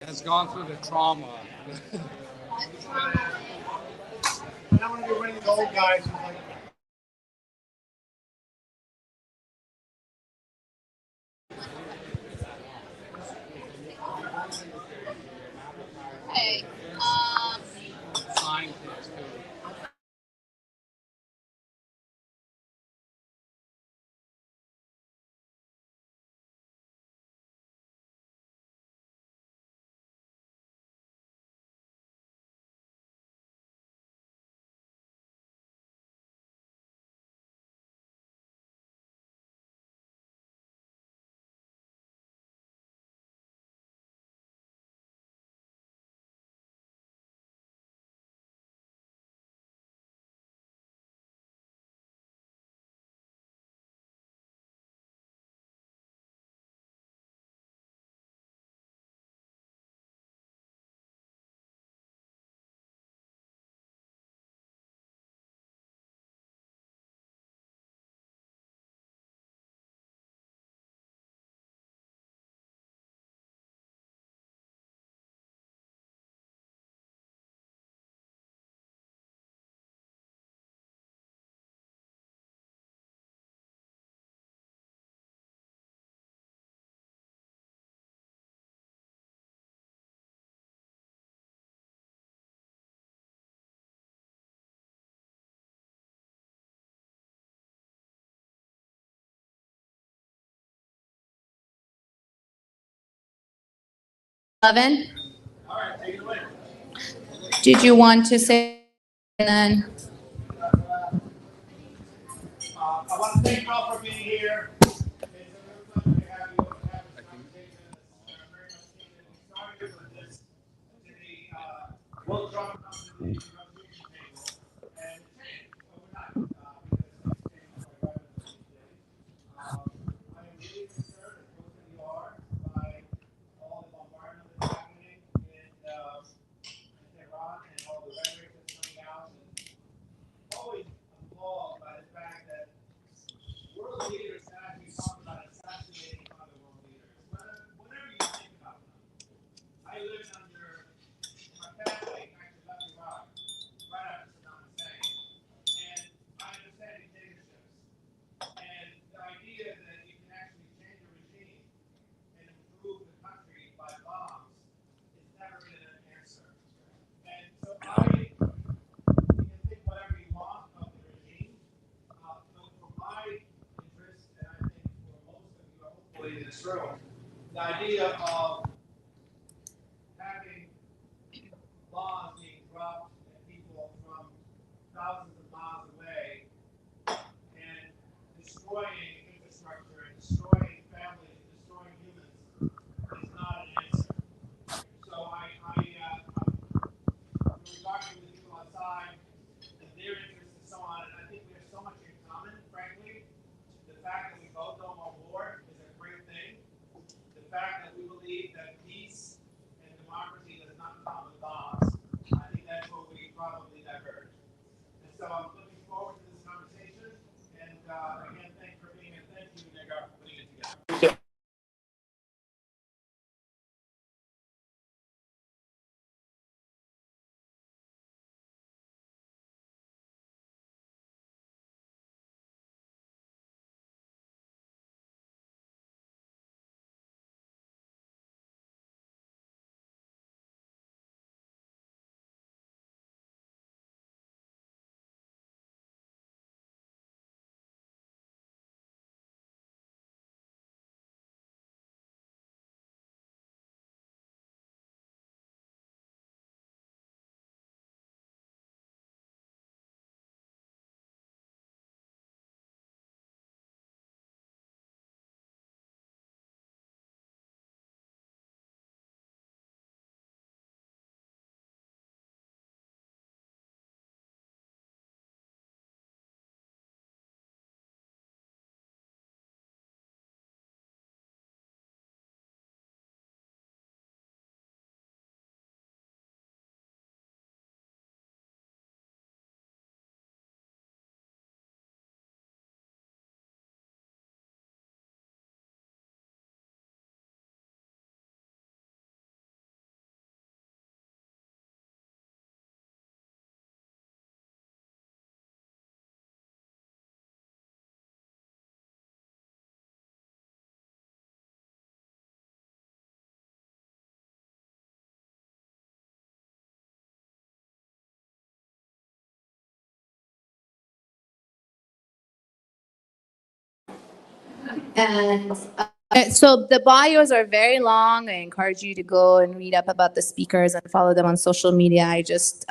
has gone through the trauma. And I want to be one of the old guys who's like, Hey, Scientists who All right, take it away. Did you want to say then? I want to thank you all for being here. It's a real pleasure to have you have this conversation. It's very much needed. We started with this to the World Drug Company negotiation table, and it changed overnight because things change quite rapidly these days. I am really concerned, as most of you are, by all the bombardment that's happening in Tehran and all the rhetoric that's coming out, and always appalled by the fact that world leaders actually talk about assassinating other world leaders. Whenever you think about them, I lived under my family actually left Iraq right after Saddam Hussein, and I understand dictatorships. And the idea that you can actually change a regime and improve the country by bombs has never been an answer. And so you can think whatever you want of the regime, but for my interest, and I think for most of you, hopefully in this room, the idea of having bombs being dropped at people from thousands of miles away and destroying infrastructure and destroying families and destroying humans is not an answer. So we're talking with people outside and their interests and so on, and I think we have so much in common, frankly. The fact that we both don't want war is a great thing. The fact that we believe that peace and democracy does not come with bombs, I think that's where we probably diverge. And so I'm looking forward to this conversation. And again, thanks for being here. Thank you, Negar, for putting it together. And so the bios are very long. I encourage you to go and read up about the speakers and follow them on social media. I just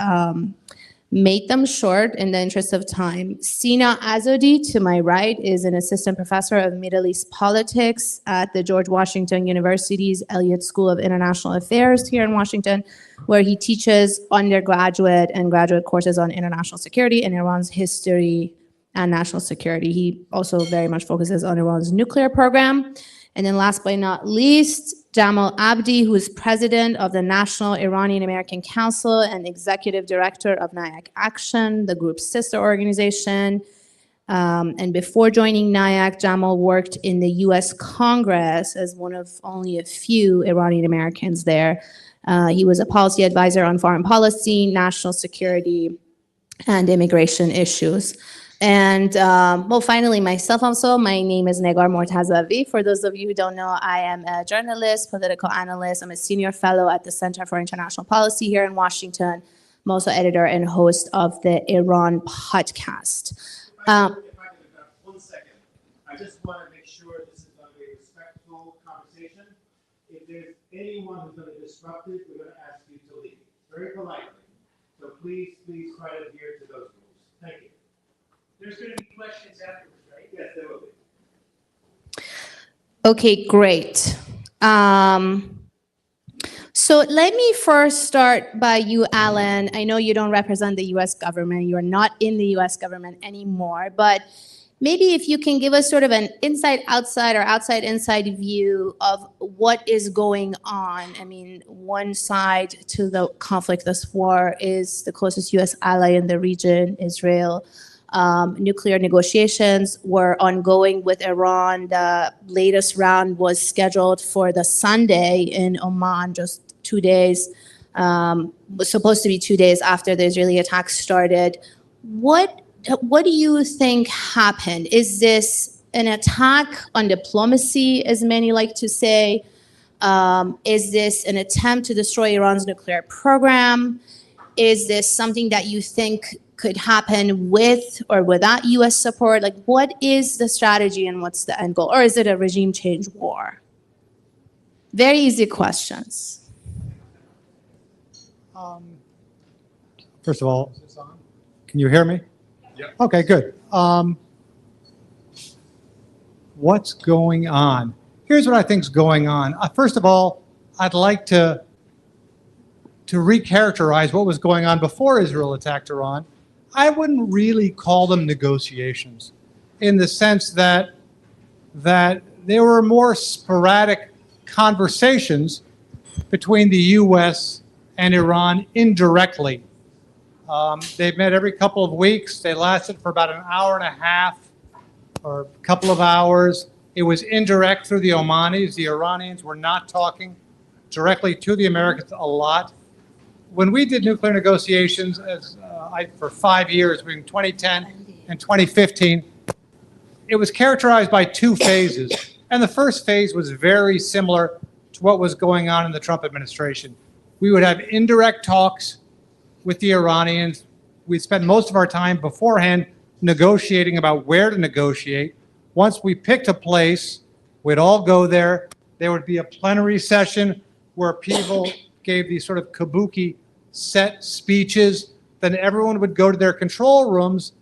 made them short in the interest of time. Sina Azodi, to my right, is an assistant professor of Middle East politics at the George Washington University's Elliott School of International Affairs here in Washington, where he teaches undergraduate and graduate courses on international security and Iran's history and national security. He also very much focuses on Iran's nuclear program. And then last but not least, Jamal Abdi, who is president of the National Iranian American Council and executive director of NIAC Action, the group's sister organization. And before joining NIAC, Jamal worked in the US Congress as one of only a few Iranian Americans there. He was a policy advisor on foreign policy, national security, and immigration issues. And well, finally, myself also, my name is Negar Mortazavi. For those of you who don't know, I am a journalist, political analyst. I'm a senior fellow at the Center for International Policy here in Washington. I'm also editor and host of the Iran podcast. If I could interrupt 1 second, I just want to make sure this is going to be a respectful conversation. If there's anyone who's going to disrupt it, we're going to ask you to leave, very politely. So please try to adhere to those rules. Thank you. There's going to be questions afterwards, right? Yes, there will be. Okay, great. So let me first start by you, Alan. I know you don't represent the US government. You're not in the US government anymore, but maybe if you can give us sort of an inside-outside or outside-inside view of what is going on. I mean, one side to the conflict, this war, is the closest US ally in the region, Israel. Nuclear negotiations were ongoing with Iran. The latest round was scheduled for the Sunday in Oman, just 2 days, was supposed to be 2 days after the Israeli attack started. What do you think happened? Is this an attack on diplomacy, as many like to say? Is this an attempt to destroy Iran's nuclear program? Is this something that you think could happen with or without US support? Like, what is the strategy and what's the end goal? Or is it a regime change war? Very easy questions. First of all, can you hear me? Yeah. Okay, good. What's going on? Here's what I think's going on. First of all, I'd like to recharacterize what was going on before Israel attacked Iran. I wouldn't really call them negotiations in the sense that there were more sporadic conversations between the U.S. and Iran indirectly. They've met every couple of weeks. They lasted for about an hour and a half or a couple of hours. It was indirect through the Omanis. The Iranians were not talking directly to the Americans a lot. When we did nuclear negotiations for 5 years, between 2010 and 2015, it was characterized by 2 phases. And the first phase was very similar to what was going on in the Trump administration. We would have indirect talks with the Iranians. We'd spend most of our time beforehand negotiating about where to negotiate. Once we picked a place, we'd all go there. There would be a plenary session where people gave these sort of kabuki set speeches. Then everyone would go to their control rooms,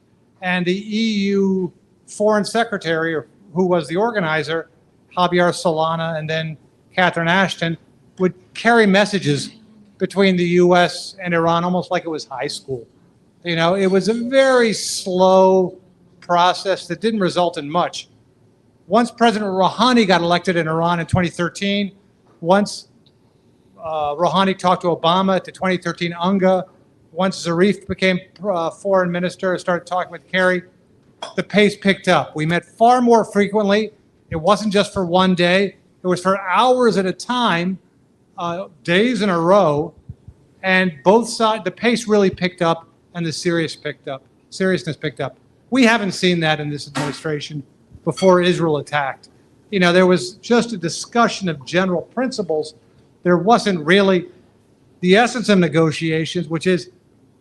and the EU foreign secretary, or who was the organizer, Javier Solana, and then Catherine Ashton, would carry messages between the U.S. and Iran almost like it was high school. You know, it was a very slow process that didn't result in much. Once President Rouhani got elected in Iran in 2013, once Rouhani talked to Obama at the 2013 UNGA, once Zarif became foreign minister and started talking with Kerry, the pace picked up. We met far more frequently. It wasn't just for 1 day. It was for hours at a time, days in a row, and both sides, the pace really picked up and the seriousness picked up. We haven't seen that in this administration before Israel attacked. You know, there was just a discussion of general principles. There wasn't really the essence of negotiations, which is,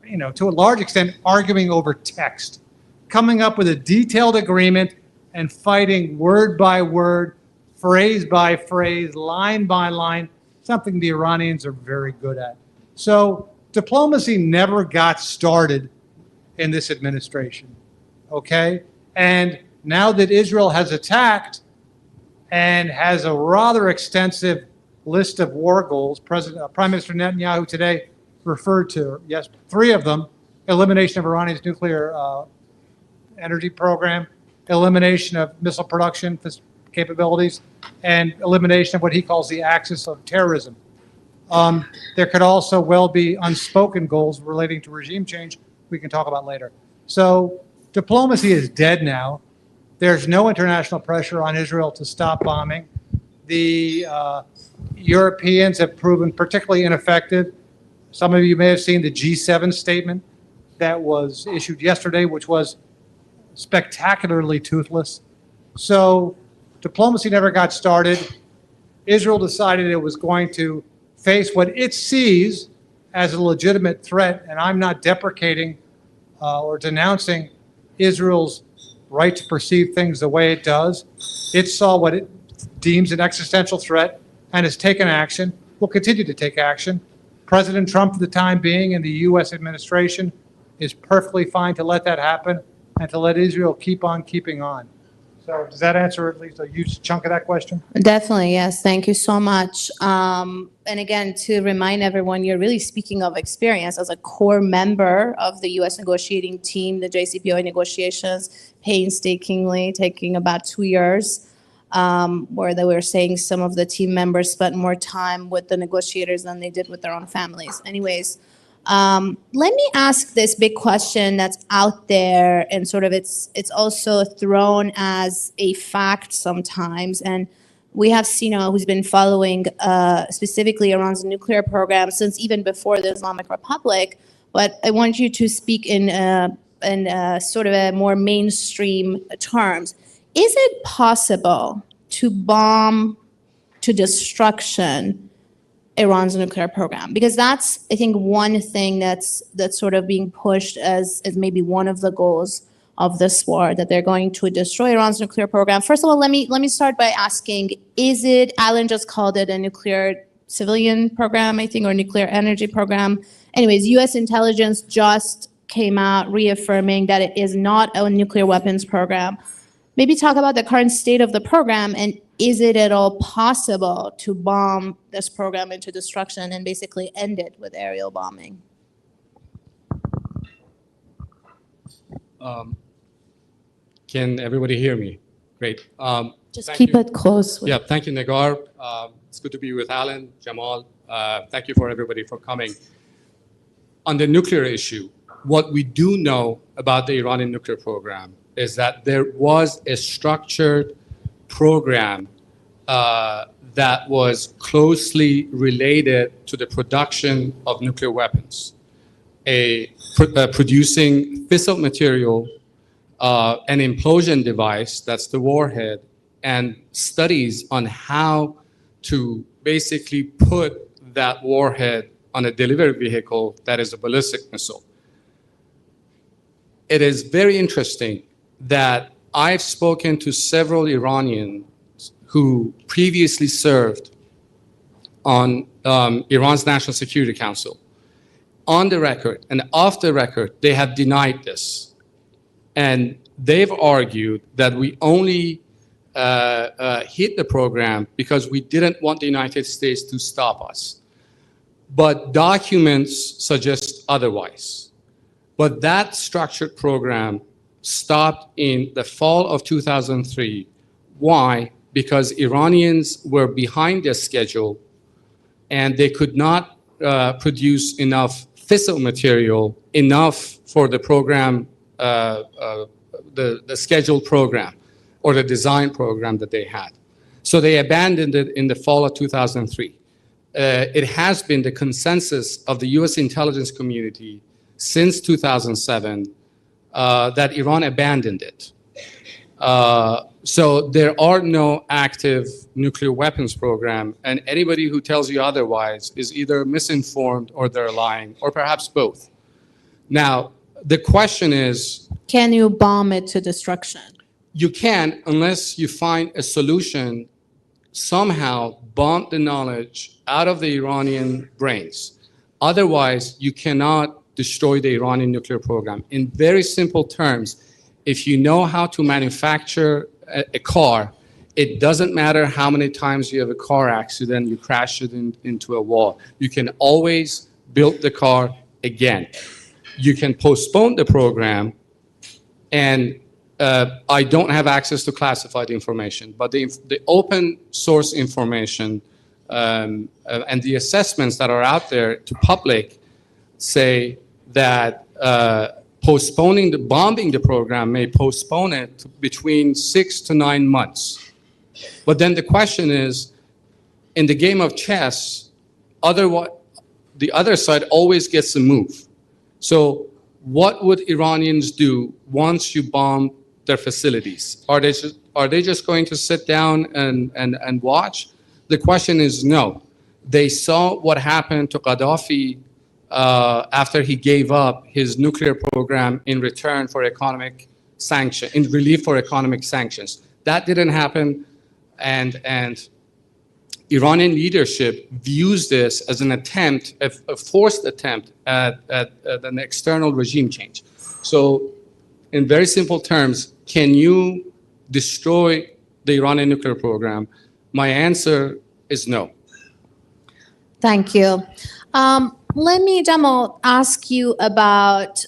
you know, to a large extent, arguing over text, coming up with a detailed agreement and fighting word by word, phrase by phrase, line by line, something the Iranians are very good at. So diplomacy never got started in this administration, okay? And now that Israel has attacked and has a rather extensive list of war goals, Prime Minister Netanyahu today referred to, yes, 3 of them: elimination of Iranian's nuclear energy program, elimination of missile production capabilities, and elimination of what he calls the axis of terrorism. There could also well be unspoken goals relating to regime change we can talk about later. So diplomacy is dead now. There's no international pressure on Israel to stop bombing. The Europeans have proven particularly ineffective. Some of you may have seen the G7 statement that was issued yesterday, which was spectacularly toothless. So diplomacy never got started. Israel decided it was going to face what it sees as a legitimate threat, and I'm not deprecating or denouncing Israel's right to perceive things the way it does. It saw what it deems an existential threat and has taken action, will continue to take action. President Trump, for the time being, and the U.S. administration is perfectly fine to let that happen and to let Israel keep on keeping on. So does that answer at least a huge chunk of that question? Definitely, yes. Thank you so much. And again, to remind everyone, you're really speaking of experience as a core member of the U.S. negotiating team, the JCPOA negotiations, painstakingly taking about 2 years, where they were saying some of the team members spent more time with the negotiators than they did with their own families. Anyways, let me ask this big question that's out there, and sort of it's also thrown as a fact sometimes. And we have Sina, who's been following specifically Iran's nuclear program since even before the Islamic Republic. But I want you to speak in sort of a more mainstream terms. Is it possible to bomb to destruction Iran's nuclear program? Because that's, I think, one thing that's sort of being pushed as maybe one of the goals of this war, that they're going to destroy Iran's nuclear program. First of all, let me start by asking, is it, Alan just called it a nuclear civilian program, I think, or nuclear energy program. Anyways, U.S. intelligence just came out reaffirming that it is not a nuclear weapons program. Maybe talk about the current state of the program, and is it at all possible to bomb this program into destruction and basically end it with aerial bombing? Can everybody hear me? Great. Just Thank keep you. it close. Yeah, thank you, Nagar. It's good to be with Alan, Jamal. Thank you for everybody for coming. On the nuclear issue, what we do know about the Iranian nuclear program is that there was a structured program that was closely related to the production of nuclear weapons, producing fissile material, an implosion device, that's the warhead, and studies on how to basically put that warhead on a delivery vehicle that is a ballistic missile. It is very interesting that I've spoken to several Iranians who previously served on Iran's National Security Council. On the record and off the record, they have denied this. And they've argued that we only hit the program because we didn't want the United States to stop us. But documents suggest otherwise. But that structured program stopped in the fall of 2003. Why? Because Iranians were behind their schedule and they could not produce enough fissile material, enough for the program, the scheduled program or the design program that they had. So they abandoned it in the fall of 2003. It has been the consensus of the US intelligence community since 2007 that Iran abandoned it. So there are no active nuclear weapons program, and anybody who tells you otherwise is either misinformed or they're lying, or perhaps both. Now, the question is, Can you bomb it to destruction? you can't, unless you find a solution, somehow bomb the knowledge out of the Iranian brains. Otherwise, you cannot destroy the Iranian nuclear program. In very simple terms, if you know how to manufacture a car, it doesn't matter how many times you have a car accident, you crash it into a wall. You can always build the car again. You can postpone the program, and I don't have access to classified information, but the open source information and the assessments that are out there to public say that bombing the program may postpone it to between 6 to 9 months. But then the question is, in the game of chess, the other side always gets a move. So what would Iranians do once you bomb their facilities? Are they just going to sit down and watch? The question is no. They saw what happened to Gaddafi after he gave up his nuclear program in return for economic sanction, in relief for economic sanctions. That didn't happen, and Iranian leadership views this as an attempt, a forced attempt at an external regime change. So in very simple terms, can you destroy the Iranian nuclear program? My answer is no. Thank you. Let me, Jamal, ask you about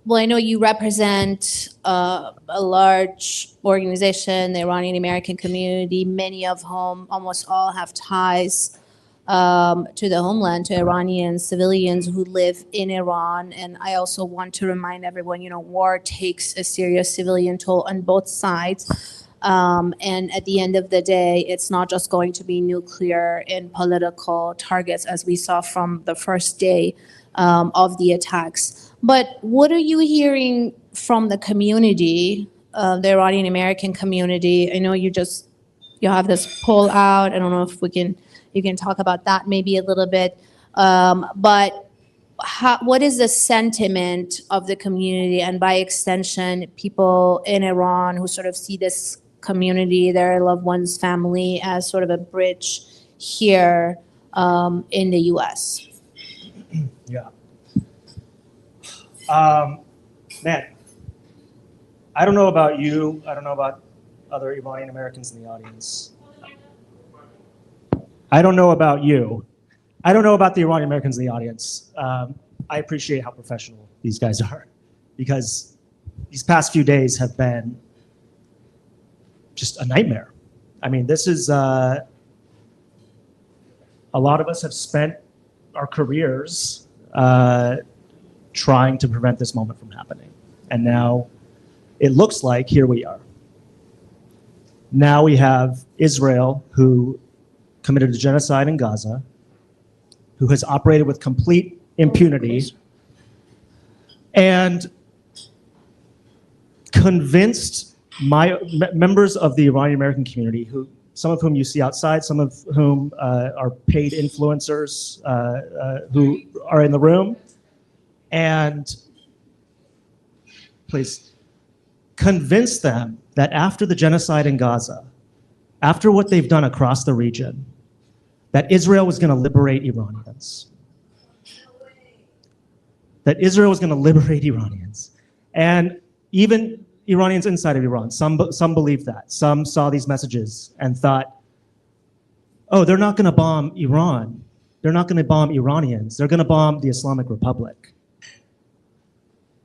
I know you represent a large organization, the Iranian American community, many of whom, almost all, have ties to the homeland, to Iranian civilians who live in Iran. And I also want to remind everyone, war takes a serious civilian toll on both sides. And at the end of the day, it's not just going to be nuclear and political targets, as we saw from the first day of the attacks. But what are you hearing from the community, the Iranian American community? I know you have this poll out. I don't know if you can talk about that maybe a little bit. But what is the sentiment of the community, and by extension, people in Iran who sort of see this community, their loved ones, family, as sort of a bridge here in the U.S.? Yeah. Man, I don't know about you. I don't know about other Iranian Americans in the audience. I don't know about you. I don't know about the Iranian Americans in the audience. I appreciate how professional these guys are, because these past few days have been just a nightmare. I mean, this is, a lot of us have spent our careers trying to prevent this moment from happening. And now it looks like here we are. Now we have Israel, who committed a genocide in Gaza, who has operated with complete impunity, and convinced members of the Iranian American community, some of whom you see outside, some of whom are paid influencers who are in the room, and please convince them that after the genocide in Gaza, after what they've done across the region, that Israel was going to liberate Iranians. That Israel was going to liberate Iranians. And even Iranians inside of Iran, some believed that. Some saw these messages and thought, oh, they're not going to bomb Iran. They're not going to bomb Iranians. They're going to bomb the Islamic Republic.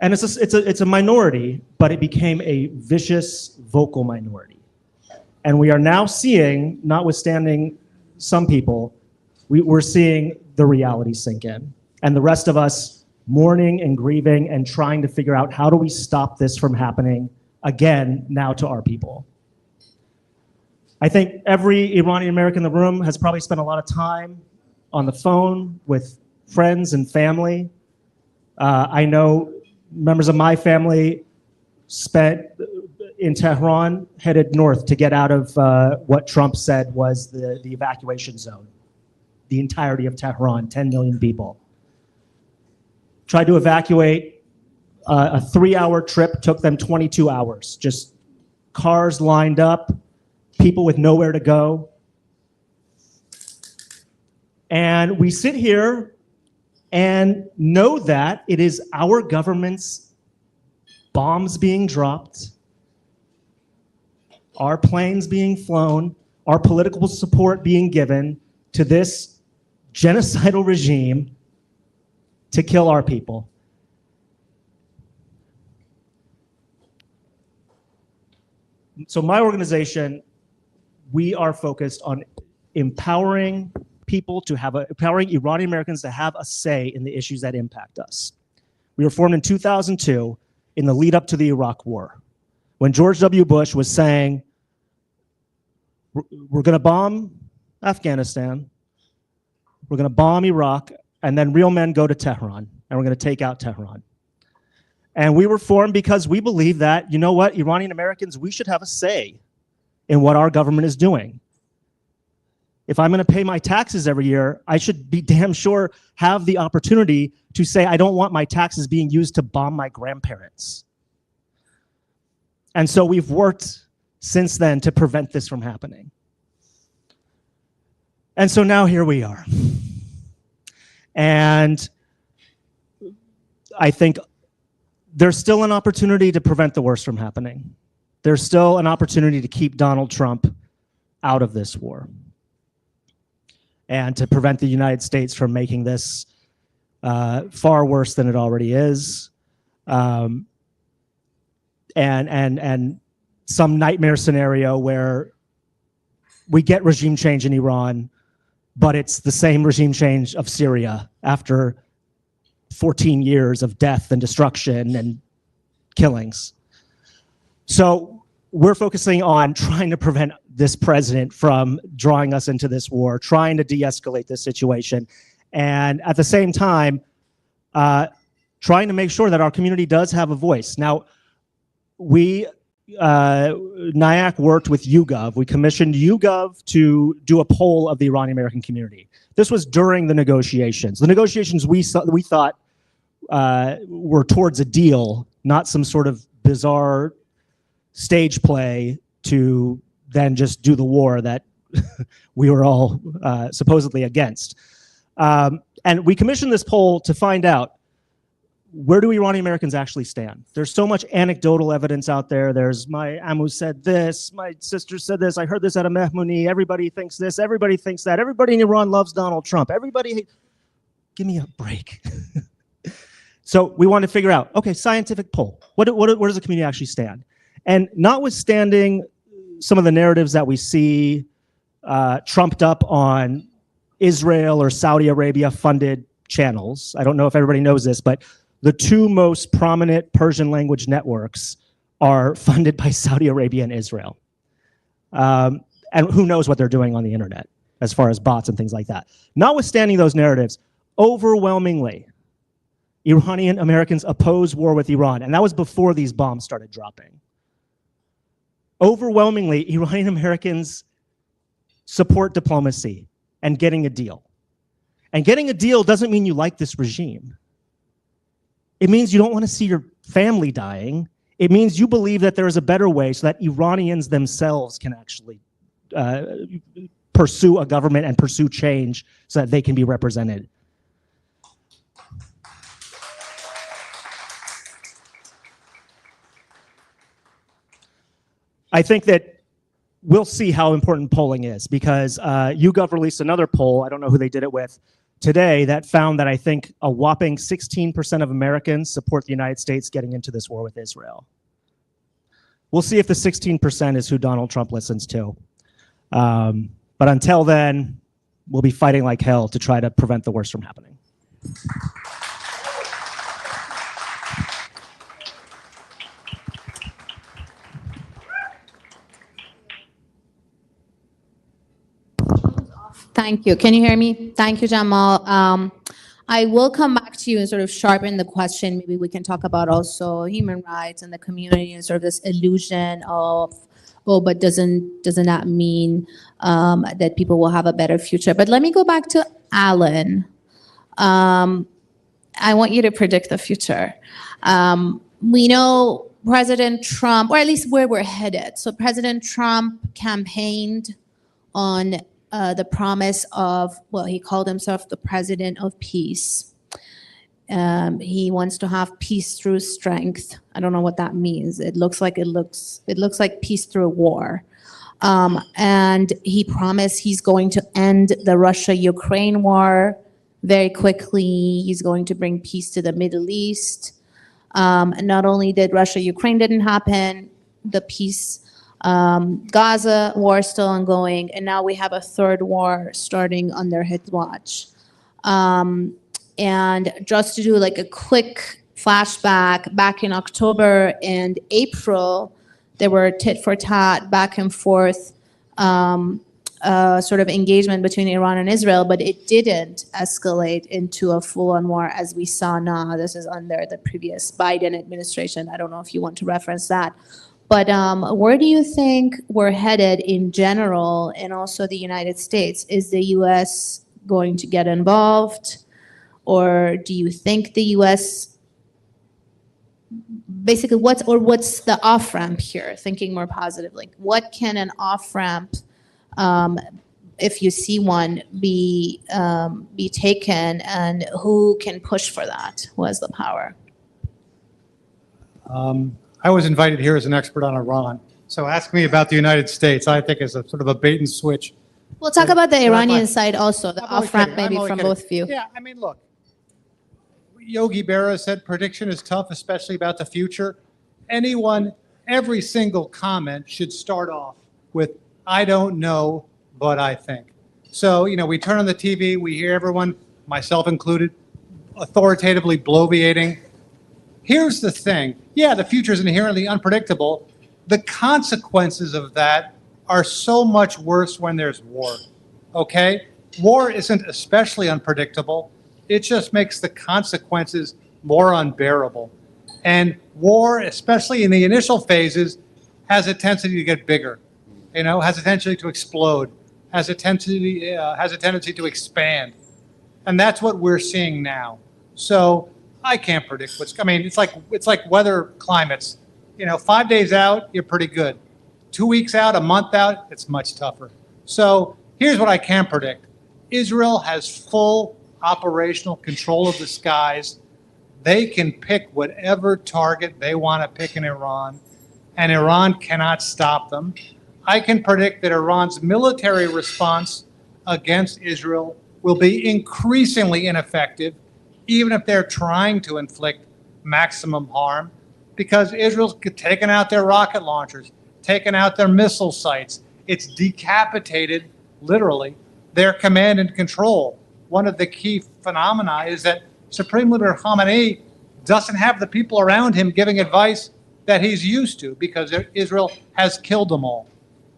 And it's a minority, but it became a vicious, vocal minority. And we are now seeing, notwithstanding some people, we're seeing the reality sink in. And the rest of us mourning and grieving and trying to figure out, how do we stop this from happening again now to our people? I think every Iranian American in the room has probably spent a lot of time on the phone with friends and family. I know members of my family spent in Tehran, headed north to get out of what Trump said was the evacuation zone. The entirety of Tehran, 10 million people. Tried to evacuate. A 3-hour trip took them 22 hours, just cars lined up, people with nowhere to go. And we sit here and know that it is our government's bombs being dropped, our planes being flown, our political support being given to this genocidal regime to kill our people. So my organization, we are focused on empowering empowering Iranian Americans to have a say in the issues that impact us. We were formed in 2002 in the lead up to the Iraq War, when George W. Bush was saying, we're going to bomb Afghanistan, we're going to bomb Iraq, and then real men go to Tehran, and we're going to take out Tehran. And we were formed because we believe that, you know what, Iranian Americans, we should have a say in what our government is doing. If I'm going to pay my taxes every year, I should be damn sure have the opportunity to say, I don't want my taxes being used to bomb my grandparents. And so we've worked since then to prevent this from happening. And so now here we are. And I think there's still an opportunity to prevent the worst from happening. There's still an opportunity to keep Donald Trump out of this war and to prevent the United States from making this far worse than it already is. And some nightmare scenario where we get regime change in Iran, but it's the same regime change of Syria after 14 years of death and destruction and killings. So we're focusing on trying to prevent this president from drawing us into this war, trying to de-escalate this situation, and at the same time, trying to make sure that our community does have a voice. Now, NIAC worked with YouGov. We commissioned YouGov to do a poll of the Iranian American community. This was during the negotiations. The negotiations we thought were towards a deal, not some sort of bizarre stage play to then just do the war that we were all supposedly against. And we commissioned this poll to find out, where do Iranian Americans actually stand? There's so much anecdotal evidence out there. There's my Amu said this, my sister said this, I heard this at a Mehmouni, everybody thinks this, everybody thinks that, everybody in Iran loves Donald Trump, everybody, give me a break. So we want to figure out, okay, scientific poll. Where does the community actually stand? And notwithstanding some of the narratives that we see trumped up on Israel or Saudi Arabia funded channels, I don't know if everybody knows this, but the two most prominent Persian language networks are funded by Saudi Arabia and Israel. And who knows what they're doing on the internet as far as bots and things like that. Notwithstanding those narratives, overwhelmingly, Iranian Americans oppose war with Iran. And that was before these bombs started dropping. Overwhelmingly, Iranian Americans support diplomacy and getting a deal. And getting a deal doesn't mean you like this regime. It means you don't want to see your family dying. It means you believe that there is a better way so that Iranians themselves can actually pursue a government and pursue change so that they can be represented. I think that we'll see how important polling is, because YouGov released another poll, I don't know who they did it with, today, that found that I think a whopping 16% of Americans support the United States getting into this war with Israel. We'll see if the 16% is who Donald Trump listens to. But until then, we'll be fighting like hell to try to prevent the worst from happening. Thank you. Can you hear me? Thank you, Jamal. I will come back to you and sort of sharpen the question. Maybe we can talk about also human rights and the community and sort of this illusion of, oh, but doesn't that mean that people will have a better future? But let me go back to Alan. I want you to predict the future. We know President Trump, or at least where we're headed. So President Trump campaigned on the promise of, well, he called himself the president of peace. He wants to have peace through strength. I don't know what that means. It looks like peace through war. And he promised he's going to end the Russia-Ukraine war very quickly. He's going to bring peace to the Middle East. And not only did Russia-Ukraine didn't happen, the peace Gaza war is still ongoing, and now we have a third war starting under his watch. And just to do like a quick flashback, back in October and April, there were tit for tat, back and forth sort of engagement between Iran and Israel, but it didn't escalate into a full-on war as we saw now. This is under the previous Biden administration. I don't know if you want to reference that. But where do you think we're headed in general, and also the United States? Is the U.S. going to get involved? Or do you think the U.S. basically what's the off-ramp here, thinking more positively? What can an off-ramp, if you see one, be taken, and who can push for that? Who has the power? I was invited here as an expert on Iran. So ask me about the United States, I think is a sort of a bait and switch. We'll talk about the Well, Iranian I'm- side also, the I'm only off-ramp kidding. I'm maybe only from kidding. both of you. Yeah, I mean, look, Yogi Berra said prediction is tough, especially about the future. Every single comment should start off with, I don't know, but I think. So, we turn on the TV, we hear everyone, myself included, authoritatively bloviating. Here's the thing. Yeah, the future is inherently unpredictable. The consequences of that are so much worse when there's war, okay? War isn't especially unpredictable. It just makes the consequences more unbearable. And war, especially in the initial phases, has a tendency to get bigger, has a tendency to explode, has a tendency to expand. And that's what we're seeing now. So I can't predict it's like weather climates. 5 days out, you're pretty good. 2 weeks out, a month out, it's much tougher. So here's what I can predict. Israel has full operational control of the skies. They can pick whatever target they want to pick in Iran, and Iran cannot stop them. I can predict that Iran's military response against Israel will be increasingly ineffective, even if they're trying to inflict maximum harm, because Israel's taken out their rocket launchers, taken out their missile sites. It's decapitated, literally, their command and control. One of the key phenomena is that Supreme Leader Khamenei doesn't have the people around him giving advice that he's used to, because Israel has killed them all.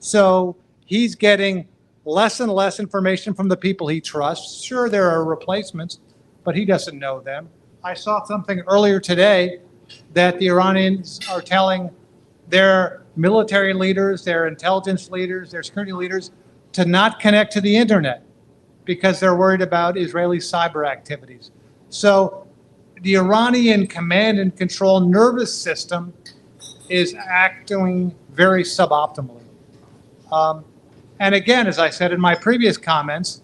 So he's getting less and less information from the people he trusts. Sure, there are replacements, but he doesn't know them. I saw something earlier today that the Iranians are telling their military leaders, their intelligence leaders, their security leaders to not connect to the internet because they're worried about Israeli cyber activities. So the Iranian command and control nervous system is acting very suboptimally. And again, as I said in my previous comments,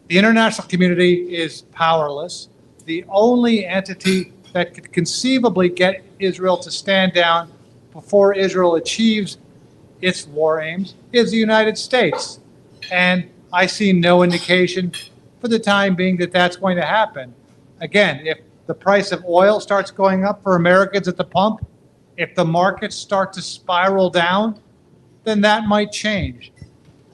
the international community is powerless. The only entity that could conceivably get Israel to stand down before Israel achieves its war aims is the United States. And I see no indication for the time being that that's going to happen. Again, if the price of oil starts going up for Americans at the pump, if the markets start to spiral down, then that might change.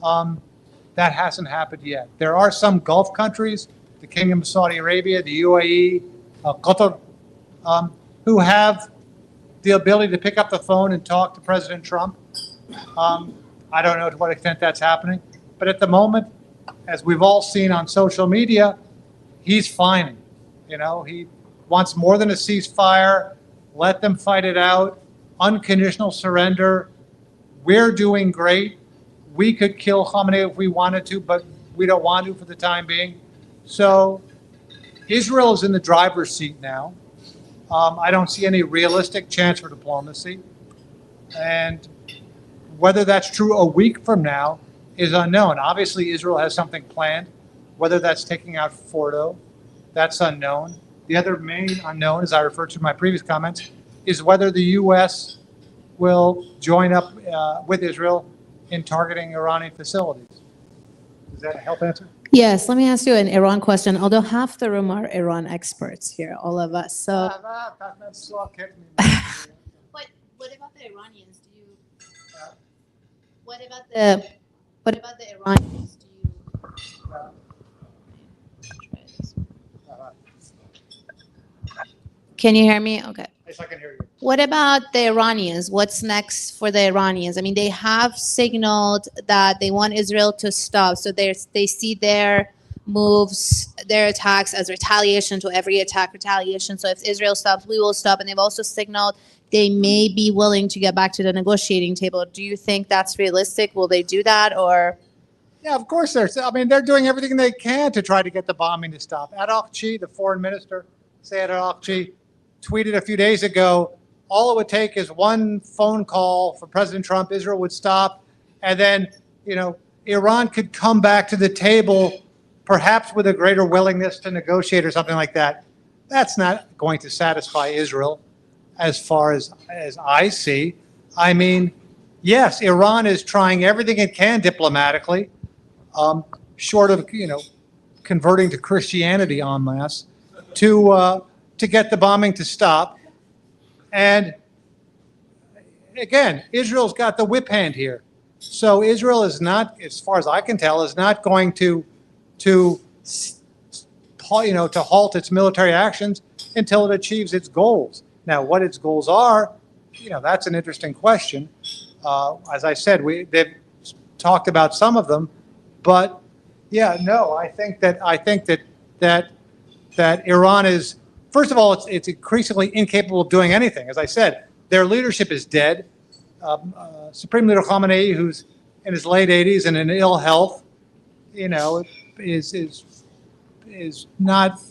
That hasn't happened yet. There are some Gulf countries, the Kingdom of Saudi Arabia, the UAE, Qatar, who have the ability to pick up the phone and talk to President Trump. I don't know to what extent that's happening. But at the moment, as we've all seen on social media, he's fine. He wants more than a ceasefire. Let them fight it out. Unconditional surrender. We're doing great. We could kill Khamenei if we wanted to, but we don't want to for the time being. So Israel is in the driver's seat now. I don't see any realistic chance for diplomacy. And whether that's true a week from now is unknown. Obviously, Israel has something planned. Whether that's taking out Fordo, that's unknown. The other main unknown, as I referred to in my previous comments, is whether the U.S. will join up with Israel in targeting Iranian facilities. Does that help answer? Yes, let me ask you an Iran question. Although half the room are Iran experts here, all of us. So, but what about the Iranians? Do you? What about the Iranians? Do you? Can you hear me? Okay. Yes, I can hear you. What about the Iranians? What's next for the Iranians? I mean, they have signaled that they want Israel to stop. So they see their moves, their attacks as retaliation to every attack, retaliation. So if Israel stops, we will stop. And they've also signaled they may be willing to get back to the negotiating table. Do you think that's realistic? Will they do that, or? Yeah, of course they're doing everything they can to try to get the bombing to stop. Al-Akchi, the foreign minister, Sayed Al-Akchi, tweeted a few days ago, all it would take is one phone call from President Trump, Israel would stop, and then, Iran could come back to the table, perhaps with a greater willingness to negotiate or something like that. That's not going to satisfy Israel as far as I see. I mean, yes, Iran is trying everything it can diplomatically, short of, converting to Christianity en masse, to get the bombing to stop. And again, Israel's got the whip hand here. So Israel is not, as far as I can tell, is not going to halt its military actions until it achieves its goals. Now, what its goals are, that's an interesting question. As I said, they've talked about some of them, but yeah, no, I think that Iran is, first of all, it's increasingly incapable of doing anything. As I said, their leadership is dead. Supreme Leader Khamenei, who's in his late 80s and in ill health, is not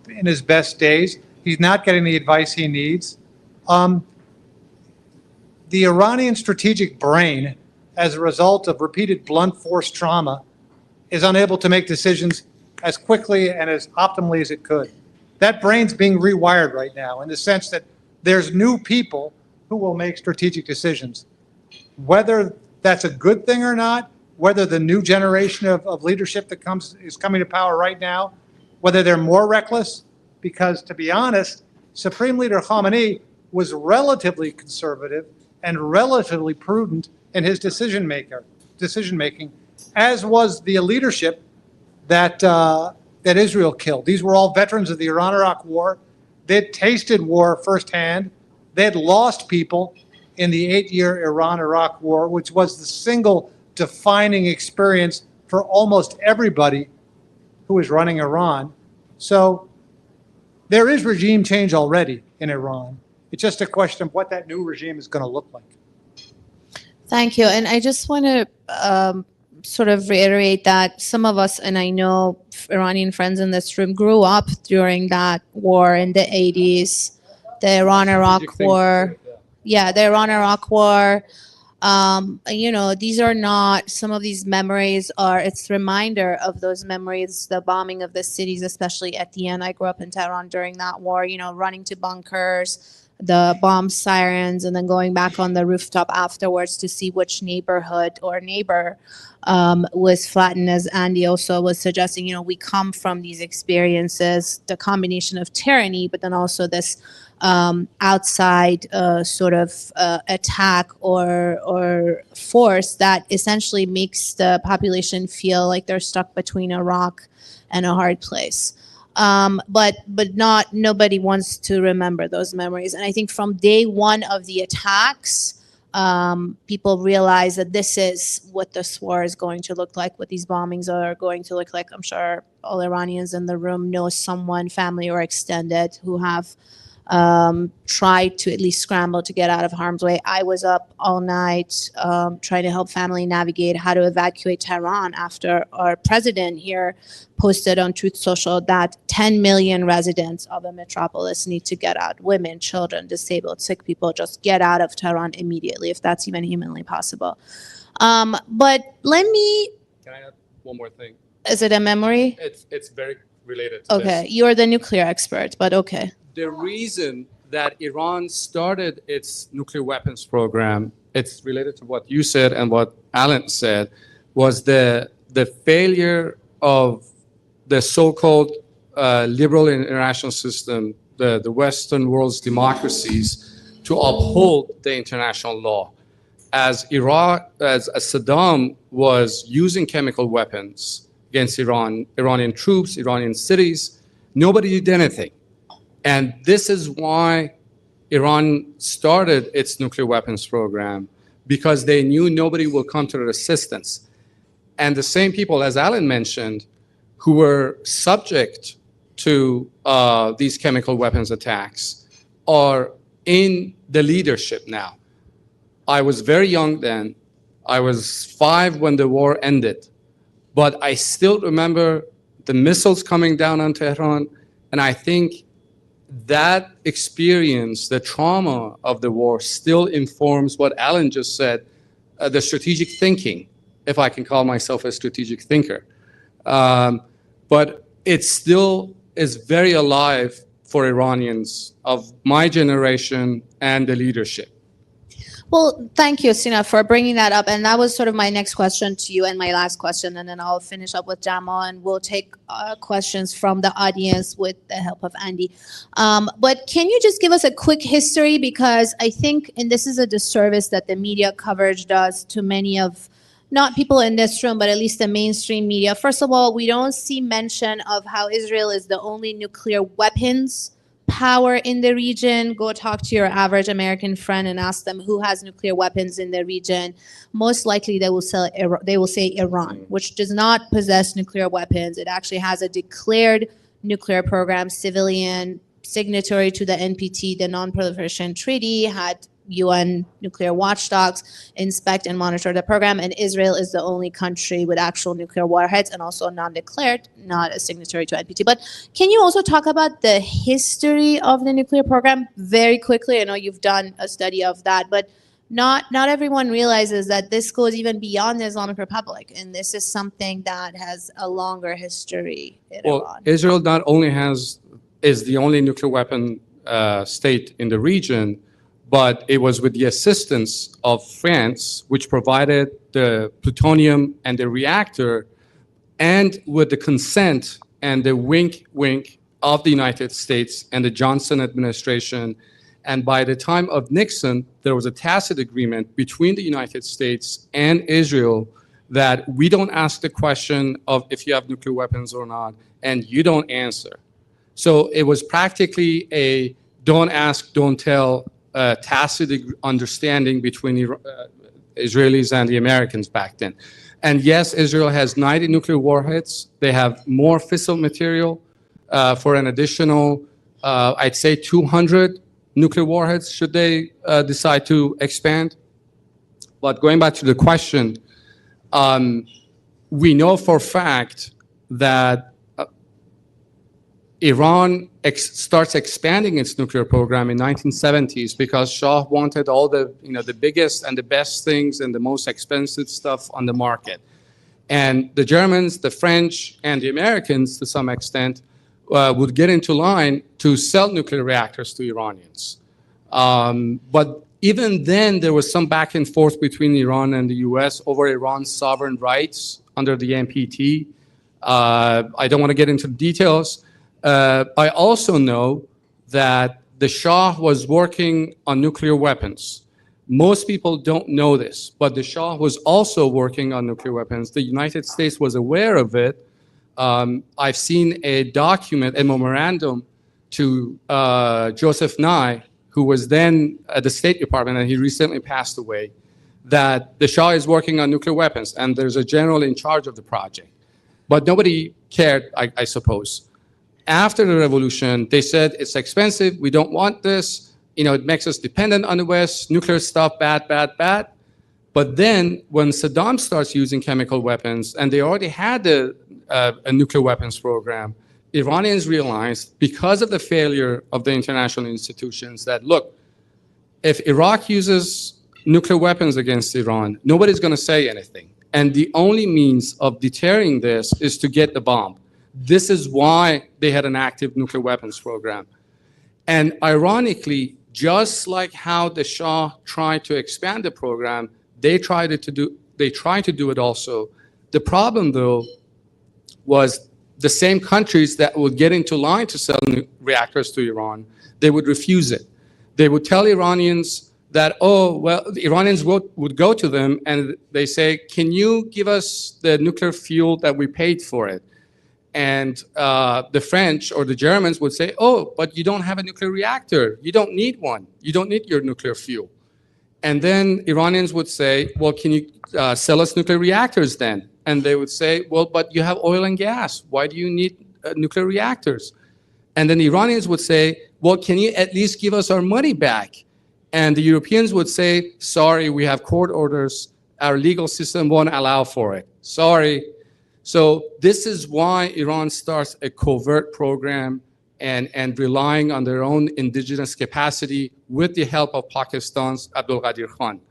in his best days. He's not getting the advice he needs. The Iranian strategic brain, as a result of repeated blunt force trauma, is unable to make decisions as quickly and as optimally as it could. That brain's being rewired right now in the sense that there's new people who will make strategic decisions. Whether that's a good thing or not, whether the new generation of leadership that is coming to power right now, whether they're more reckless, because to be honest, Supreme Leader Khamenei was relatively conservative and relatively prudent in his decision making, as was the leadership that Israel killed. These were all veterans of the Iran-Iraq War. They'd tasted war firsthand. They'd lost people in the 8-year Iran-Iraq War, which was the single defining experience for almost everybody who was running Iran. So there is regime change already in Iran. It's just a question of what that new regime is going to look like. Thank you. And I just want to sort of reiterate that some of us, and I know Iranian friends in this room, grew up during that war in the 80s, the Iran-Iraq War. Yeah, the Iran-Iraq War. These are not, some of these memories are, it's a reminder of those memories, the bombing of the cities, especially at the end. I grew up in Tehran during that war, running to bunkers, the bomb sirens, and then going back on the rooftop afterwards to see which neighborhood or neighbor was flattened. As Andy also was suggesting, we come from these experiences, the combination of tyranny, but then also this outside sort of attack or force that essentially makes the population feel like they're stuck between a rock and a hard place. But nobody wants to remember those memories. And I think from day one of the attacks, people realize that this is what this war is going to look like, what these bombings are going to look like. I'm sure all Iranians in the room know someone, family or extended, who have tried to at least scramble to get out of harm's way. I was up all night trying to help family navigate how to evacuate Tehran after our president here posted on Truth Social that 10 million residents of the metropolis need to get out. Women, children, disabled, sick people, just get out of Tehran immediately, if that's even humanly possible. But let me... Can I add one more thing? Is it a memory? It's very related to Okay, this. you're the nuclear expert, but okay. The reason that Iran started its nuclear weapons program, it's related to what you said and what Alan said, was the failure of the so-called liberal international system, the Western world's democracies, to uphold the international law. As Saddam was using chemical weapons against Iranian troops, Iranian cities, nobody did anything. And this is why Iran started its nuclear weapons program, because they knew nobody will come to their assistance. And the same people, as Alan mentioned, who were subject to these chemical weapons attacks are in the leadership now. I was very young then. I was 5 when the war ended. But I still remember the missiles coming down on Tehran, and I think that experience, the trauma of the war, still informs what Alan just said, the strategic thinking, if I can call myself a strategic thinker. But it still is very alive for Iranians of my generation and the leadership. Well, thank you, Sina, for bringing that up. And that was sort of my next question to you and my last question. And then I'll finish up with Jamal, and we'll take questions from the audience with the help of Andy. But can you just give us a quick history? Because I think, and this is a disservice that the media coverage does to many of, not people in this room, but at least the mainstream media. First of all, we don't see mention of how Israel is the only nuclear weapons power in the region. Go talk to your average American friend and ask them who has nuclear weapons in the region. Most likely they will say Iran, which does not possess nuclear weapons. It actually has a declared nuclear program, civilian, signatory to the NPT, the Non-Proliferation Treaty, had UN nuclear watchdogs inspect and monitor the program, and Israel is the only country with actual nuclear warheads and also non-declared, not a signatory to NPT. But can you also talk about the history of the nuclear program very quickly? I know you've done a study of that, but not everyone realizes that this goes even beyond the Islamic Republic, and this is something that has a longer history in Iran. Israel not only is the only nuclear weapon state in the region, but it was with the assistance of France, which provided the plutonium and the reactor, and with the consent and the wink of the United States and the Johnson administration. And by the time of Nixon, there was a tacit agreement between the United States and Israel that we don't ask the question of if you have nuclear weapons or not, and you don't answer. So it was practically a don't ask, don't tell, tacit understanding between Israelis and the Americans back then. And yes, Israel has 90 nuclear warheads. They have more fissile material for an additional, I'd say 200 nuclear warheads should they decide to expand. But going back to the question, we know for a fact that Iran starts expanding its nuclear program in 1970s because Shah wanted all the biggest and the best things and the most expensive stuff on the market. And the Germans, the French, and the Americans, to some extent, would get into line to sell nuclear reactors to Iranians. But even then, there was some back and forth between Iran and the US over Iran's sovereign rights under the NPT. I don't want to get into the details. I also know that the Shah was working on nuclear weapons. Most people don't know this, but the Shah was also working on nuclear weapons. The United States was aware of it. I've seen a document, a memorandum to Joseph Nye, who was then at the State Department, and he recently passed away, that the Shah is working on nuclear weapons, and there's a general in charge of the project. But nobody cared, I suppose. after the revolution, they said it's expensive, we don't want this, it makes us dependent on the West, nuclear stuff, bad, bad, bad. But then when Saddam starts using chemical weapons, and they already had a nuclear weapons program, Iranians realized, because of the failure of the international institutions, that look, if Iraq uses nuclear weapons against Iran, nobody's going to say anything. And the only means of deterring this is to get the bomb. This is why they had an active nuclear weapons program. And ironically, just like how the Shah tried to expand the program, they tried to do it also. The problem, though, was the same countries that would get into line to sell reactors to Iran, they would refuse it. They would tell Iranians that, oh, well, the Iranians would go to them and they say, can you give us the nuclear fuel that we paid for it? And the French or the Germans would say, oh, but you don't have a nuclear reactor. You don't need one. You don't need your nuclear fuel. And then Iranians would say, well, can you sell us nuclear reactors then? And they would say, well, but you have oil and gas. Why do you need nuclear reactors? And then the Iranians would say, well, can you at least give us our money back? And the Europeans would say, sorry, we have court orders. Our legal system won't allow for it. Sorry. So this is why Iran starts a covert program and relying on their own indigenous capacity with the help of Pakistan's Abdul Qadir Khan.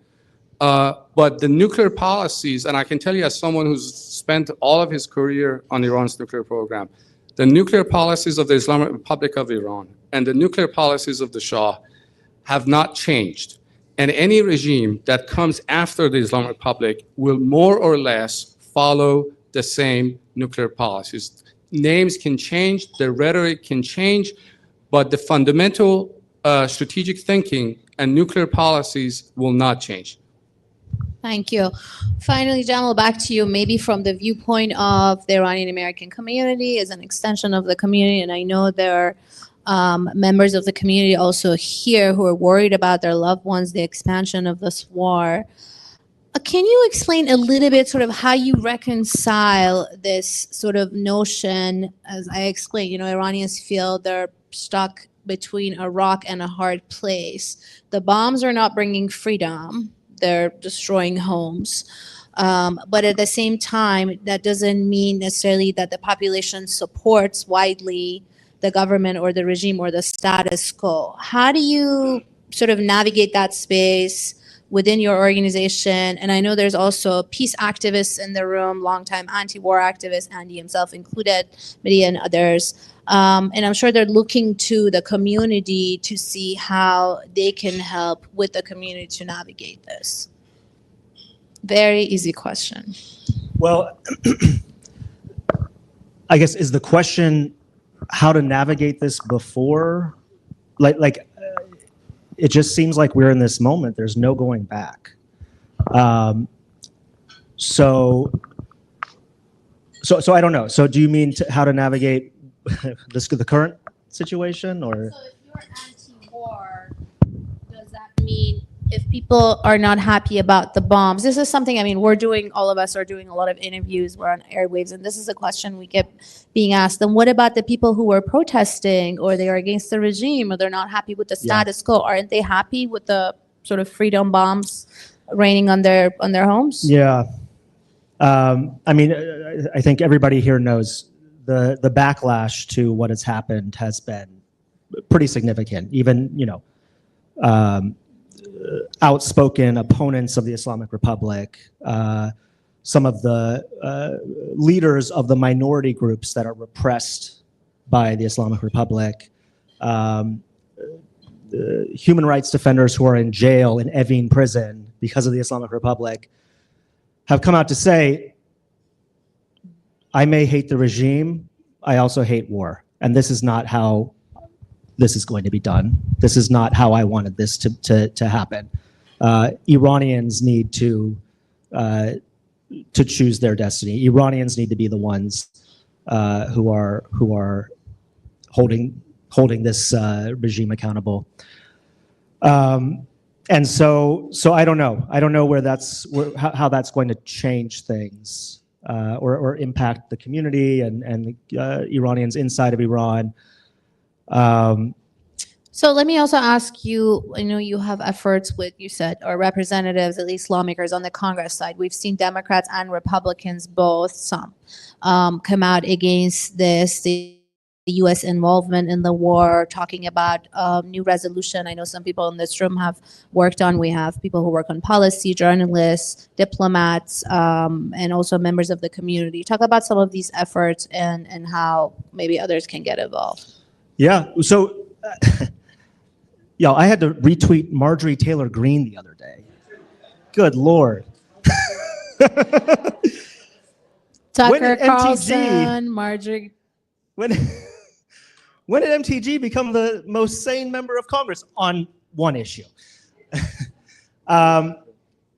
But the nuclear policies, and I can tell you as someone who's spent all of his career on Iran's nuclear program, the nuclear policies of the Islamic Republic of Iran and the nuclear policies of the Shah have not changed. And any regime that comes after the Islamic Republic will more or less follow the same nuclear policies. Names can change, the rhetoric can change, but the fundamental strategic thinking and nuclear policies will not change. Thank you. Finally, Jamal, back to you, maybe from the viewpoint of the Iranian American community as an extension of the community, and I know there are members of the community also here who are worried about their loved ones, the expansion of this war. Can you explain a little bit sort of how you reconcile this sort of notion, as I explained, Iranians feel they're stuck between a rock and a hard place. The bombs are not bringing freedom. They're destroying homes. But at the same time, that doesn't mean necessarily that the population supports widely the government or the regime or the status quo. How do you sort of navigate that space within your organization? And I know there's also peace activists in the room, longtime anti-war activists, Andy himself included, Medea and others. And I'm sure they're looking to the community to see how they can help with the community to navigate this. Very easy question. Well, I guess is the question how to navigate this before? It just seems like we're in this moment. There's no going back. So I don't know. So do you mean how to navigate the current situation, or? So if you're anti-war, does that mean if people are not happy about the bombs? This is something, all of us are doing a lot of interviews, we're on airwaves, and this is a question we get being asked. And what about the people who are protesting, or they are against the regime, or they're not happy with the status quo? Aren't they happy with the sort of freedom bombs raining on their homes? Yeah. I think everybody here knows the backlash to what has happened has been pretty significant. Even, outspoken opponents of the Islamic Republic, some of the leaders of the minority groups that are repressed by the Islamic Republic, human rights defenders who are in jail in Evin prison because of the Islamic Republic, have come out to say, I may hate the regime, I also hate war. And this is not how this is going to be done. This is not how I wanted this to happen. Iranians need to choose their destiny. Iranians need to be the ones who are holding this regime accountable. And so I don't know. I don't know how that's going to change things. or impact the community and Iranians inside of Iran. So let me also ask you, I know you have efforts with, you said, or representatives, at least lawmakers on the Congress side. We've seen Democrats and Republicans both, some, come out against this, the U.S. involvement in the war, talking about new resolution. I know some people in this room have worked on, we have people who work on policy, journalists, diplomats, and also members of the community. Talk about some of these efforts and how maybe others can get involved. Yeah, so, I had to retweet Marjorie Taylor Greene the other day. Good Lord. Tucker Carlson, Marjorie. When did MTG become the most sane member of Congress on one issue?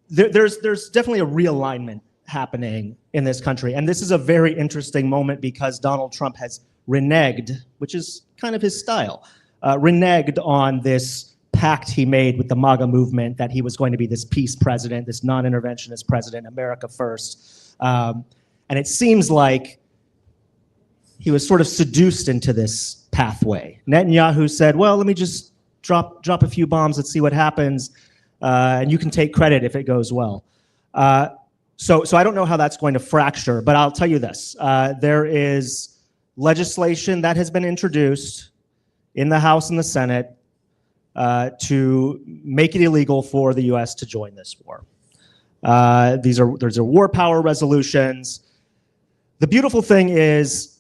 There's definitely a realignment happening in this country. And this is a very interesting moment because Donald Trump has reneged, which is kind of his style, reneged on this pact he made with the MAGA movement that he was going to be this peace president, this non-interventionist president, America first. And it seems like he was sort of seduced into this pathway. Netanyahu said, well, let me just drop a few bombs, let's see what happens, and you can take credit if it goes well. So I don't know how that's going to fracture, but I'll tell you this. There is legislation that has been introduced in the House and the Senate to make it illegal for the U.S. to join this war. These are war power resolutions. The beautiful thing is,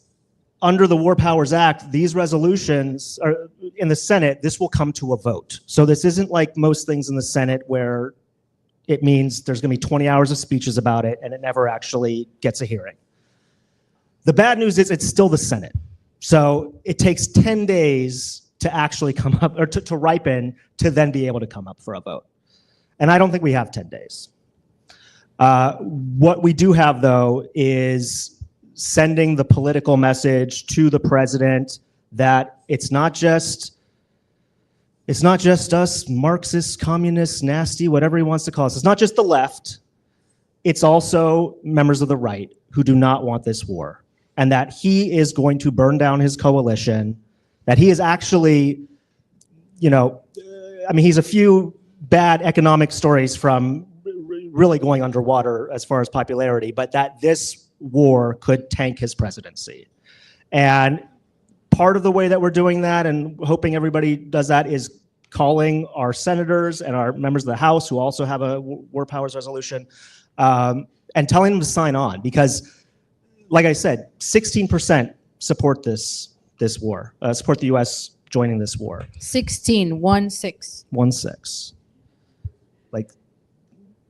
under the War Powers Act, these resolutions are in the Senate, this will come to a vote. So this isn't like most things in the Senate where it means there's going to be 20 hours of speeches about it and it never actually gets a hearing. The bad news is it's still the Senate. So it takes 10 days to actually come up, or to ripen, to then be able to come up for a vote. And I don't think we have 10 days. What we do have, though, is sending the political message to the president that it's not just us Marxists, communists, nasty, whatever he wants to call us. It's not just the left. It's also members of the right who do not want this war, and that he is going to burn down his coalition, that he is actually, he's a few bad economic stories from really going underwater as far as popularity, but that this war could tank his presidency. And part of the way that we're doing that, and hoping everybody does that, is calling our senators and our members of the House who also have a war powers resolution, and telling them to sign on, because like I said, 16% support this war, support the U.S. joining this war. 16. Like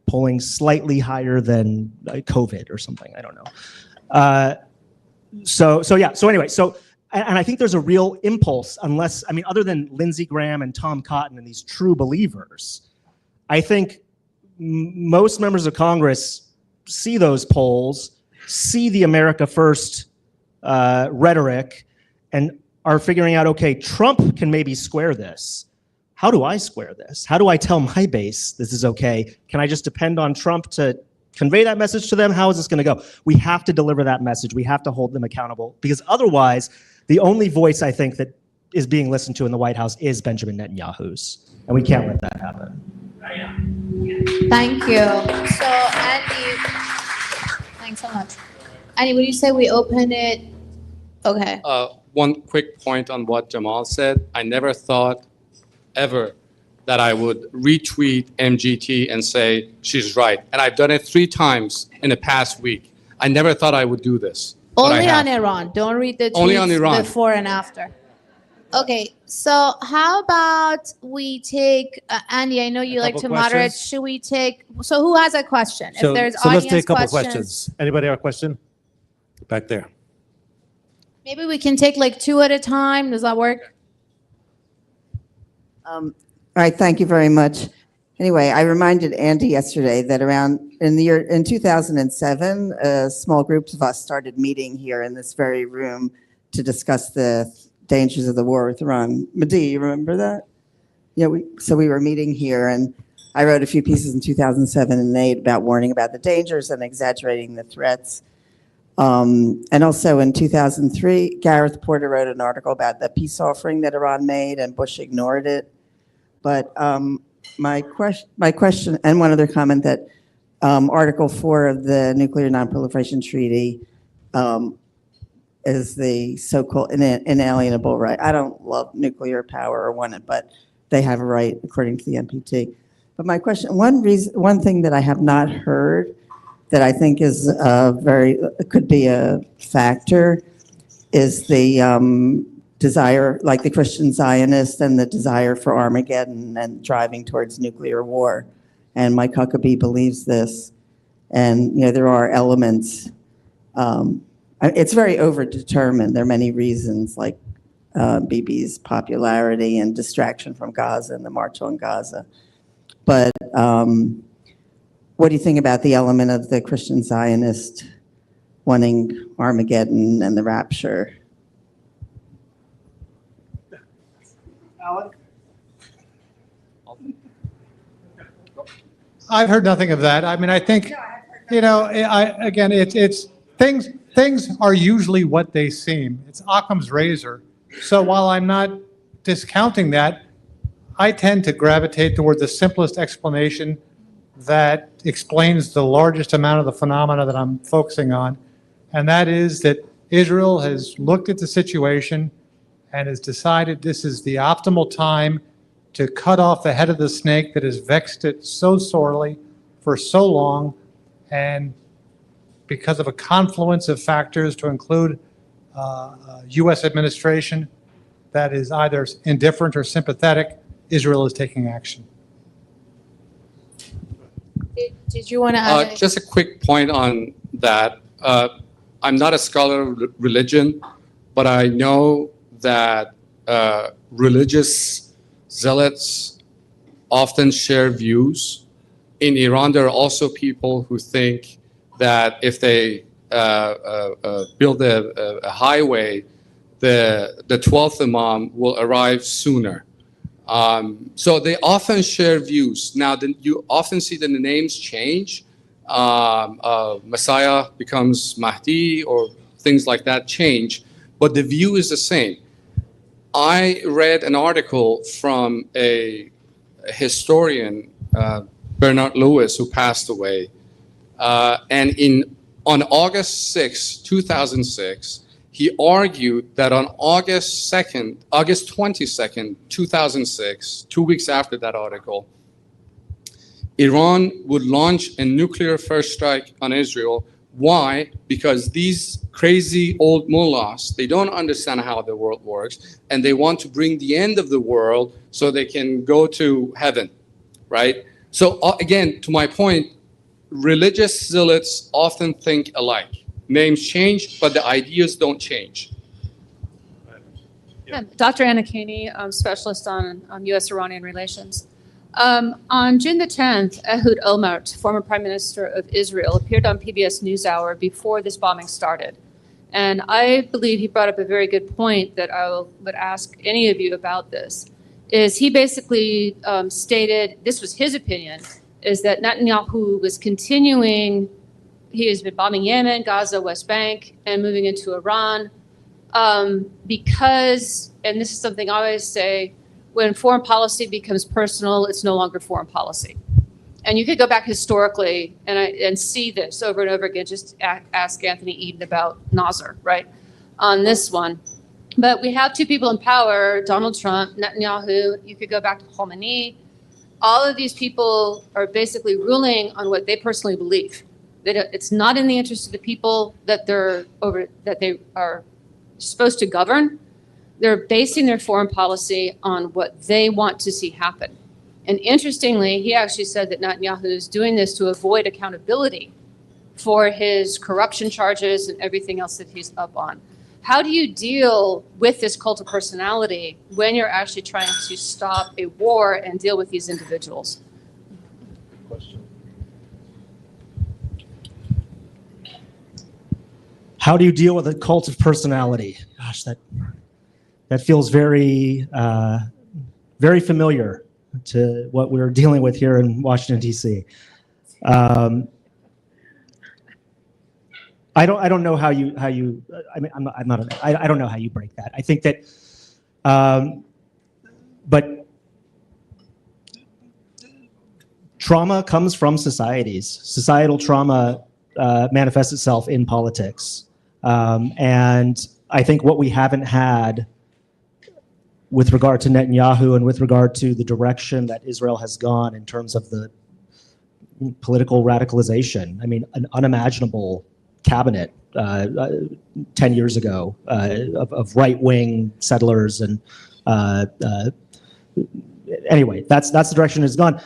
polling slightly higher than COVID or something, I don't know. So anyway, and I think there's a real impulse, other than Lindsey Graham and Tom Cotton and these true believers, I think most members of Congress see those polls, see the America First rhetoric, and are figuring out, okay, Trump can maybe square this. How do I square this? How do I tell my base this is okay? Can I just depend on Trump to convey that message to them? How is this going to go? We have to deliver that message. We have to hold them accountable, because otherwise, the only voice I think that is being listened to in the White House is Benjamin Netanyahu's, and we can't let that happen. Thank you. So, Andy, thanks so much. Andy, would you say we open it? Okay. One quick point on what Jamal said. I never thought ever that I would retweet MGT and say she's right. And I've done it 3 times in the past week. I never thought I would do this. Only on Iran. Don't read the Only on tweets Iran. before and after. Okay, so how about we take, Andy, I know you like to moderate. questions? Should we take, so who has a question? So If there's let's audience take a couple questions. Anybody have a question? Back there. Maybe we can take like 2 at a time. Does that work? All right, thank you very much. Anyway, I reminded Andy yesterday that in 2007, small groups of us started meeting here in this very room to discuss the dangers of the war with Iran. Mahdi, you remember that? Yeah, we were meeting here, and I wrote a few pieces in 2007 and 2008 about warning about the dangers and exaggerating the threats. And also in 2003, Gareth Porter wrote an article about the peace offering that Iran made, and Bush ignored it. But my question, and one other comment, that Article 4 of the Nuclear Nonproliferation Treaty is the so-called inalienable right. I don't love nuclear power or want it, but they have a right according to the NPT. But my question, one thing that I have not heard that I think is could be a factor is the desire, like the Christian Zionist and the desire for Armageddon and driving towards nuclear war. And Mike Huckabee believes this. And, there are elements. It's very overdetermined. There are many reasons, like Bibi's popularity and distraction from Gaza and the March on Gaza. But what do you think about the element of the Christian Zionist wanting Armageddon and the rapture? Alan? I've heard nothing of that. I mean, I think, again, it's things are usually what they seem. It's Occam's razor. So while I'm not discounting that, I tend to gravitate toward the simplest explanation that explains the largest amount of the phenomena that I'm focusing on, and that is that Israel has looked at the situation and has decided this is the optimal time to cut off the head of the snake that has vexed it so sorely for so long, and because of a confluence of factors to include U.S. administration that is either indifferent or sympathetic, Israel is taking action. Did you want to add? Just a quick point on that. I'm not a scholar of religion, but I know that religious zealots often share views. In Iran, there are also people who think that if they build a highway, the 12th Imam will arrive sooner. So they often share views. Now, you often see that the names change. Messiah becomes Mahdi, or things like that change, but the view is the same. I read an article from a historian, Bernard Lewis, who passed away, and on August 6, 2006, he argued that on August 22nd, 2006, 2 weeks after that article, Iran would launch a nuclear first strike on Israel. Why? Because these crazy old mullahs, they don't understand how the world works, and they want to bring the end of the world so they can go to heaven, right? So again, to my point, religious zealots often think alike. Names change, but the ideas don't change. Dr. Anna Kaney, specialist on U.S.-Iranian relations. On June the 10th, Ehud Olmert, former Prime Minister of Israel, appeared on PBS NewsHour before this bombing started. And I believe he brought up a very good point that I would ask any of you about this, is he basically stated, this was his opinion, is that Netanyahu was continuing, he has been bombing Yemen, Gaza, West Bank, and moving into Iran because, and this is something I always say, when foreign policy becomes personal, it's no longer foreign policy. And you could go back historically and see this over and over again. Just ask Anthony Eden about Nasser, right, on this one. But we have two people in power, Donald Trump, Netanyahu. You could go back to Khomeini. All of these people are basically ruling on what they personally believe. It's not in the interest of the people that they are supposed to govern. They're basing their foreign policy on what they want to see happen. And interestingly, he actually said that Netanyahu is doing this to avoid accountability for his corruption charges and everything else that he's up on. How do you deal with this cult of personality when you're actually trying to stop a war and deal with these individuals? How do you deal with a cult of personality? Gosh, that feels very, very familiar to what we're dealing with here in Washington, D.C. I don't know how you I mean I don't know how you break that. I think that but trauma comes from societies. Societal trauma manifests itself in politics. And I think what we haven't had with regard to Netanyahu and with regard to the direction that Israel has gone in terms of the political radicalization, I mean, an unimaginable cabinet 10 years ago of right-wing settlers. And anyway, that's the direction it's gone.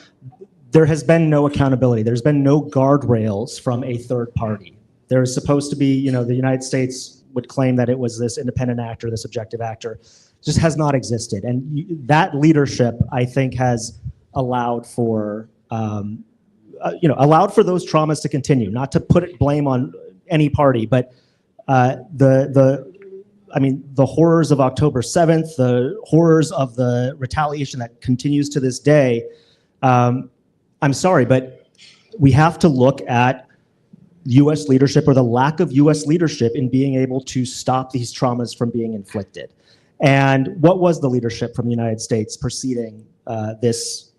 There has been no accountability. There's been no guardrails from a third party. There is supposed to be, the United States would claim that it was this independent actor, this objective actor, just has not existed. And that leadership, I think, has allowed for, allowed for those traumas to continue, not to put blame on any party, but the horrors of October 7th, the horrors of the retaliation that continues to this day. I'm sorry, but we have to look at U.S. leadership, or the lack of U.S. leadership in being able to stop these traumas from being inflicted. And what was the leadership from the United States preceding this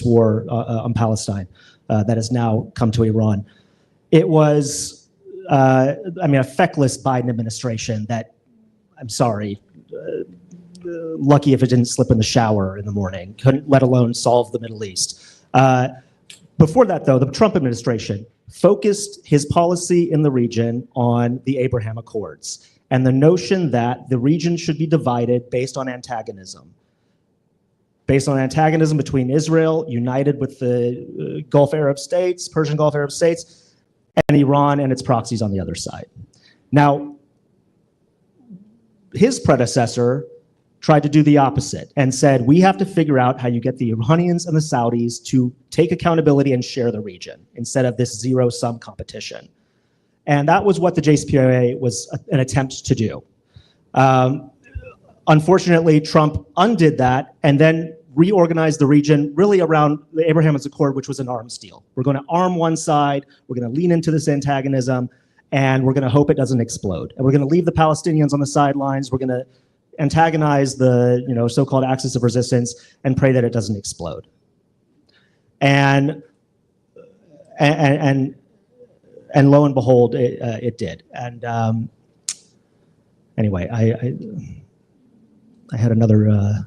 war on Palestine that has now come to Iran? It was, a feckless Biden administration that, I'm sorry, lucky if it didn't slip in the shower in the morning, couldn't let alone solve the Middle East. Before that, though, the Trump administration focused his policy in the region on the Abraham Accords and the notion that the region should be divided based on antagonism. Based on antagonism between Israel, united with the Gulf Arab states, Persian Gulf Arab states, and Iran and its proxies on the other side. Now, his predecessor tried to do the opposite and said, we have to figure out how you get the Iranians and the Saudis to take accountability and share the region instead of this zero-sum competition. And that was what the JCPOA was an attempt to do. Unfortunately, Trump undid that and then reorganized the region really around the Abraham Accord, which was an arms deal. We're going to arm one side, we're going to lean into this antagonism, and we're going to hope it doesn't explode. And we're going to leave the Palestinians on the sidelines. We're going to antagonize the so-called axis of resistance and pray that it doesn't explode. And lo and behold, it did. And anyway, I had another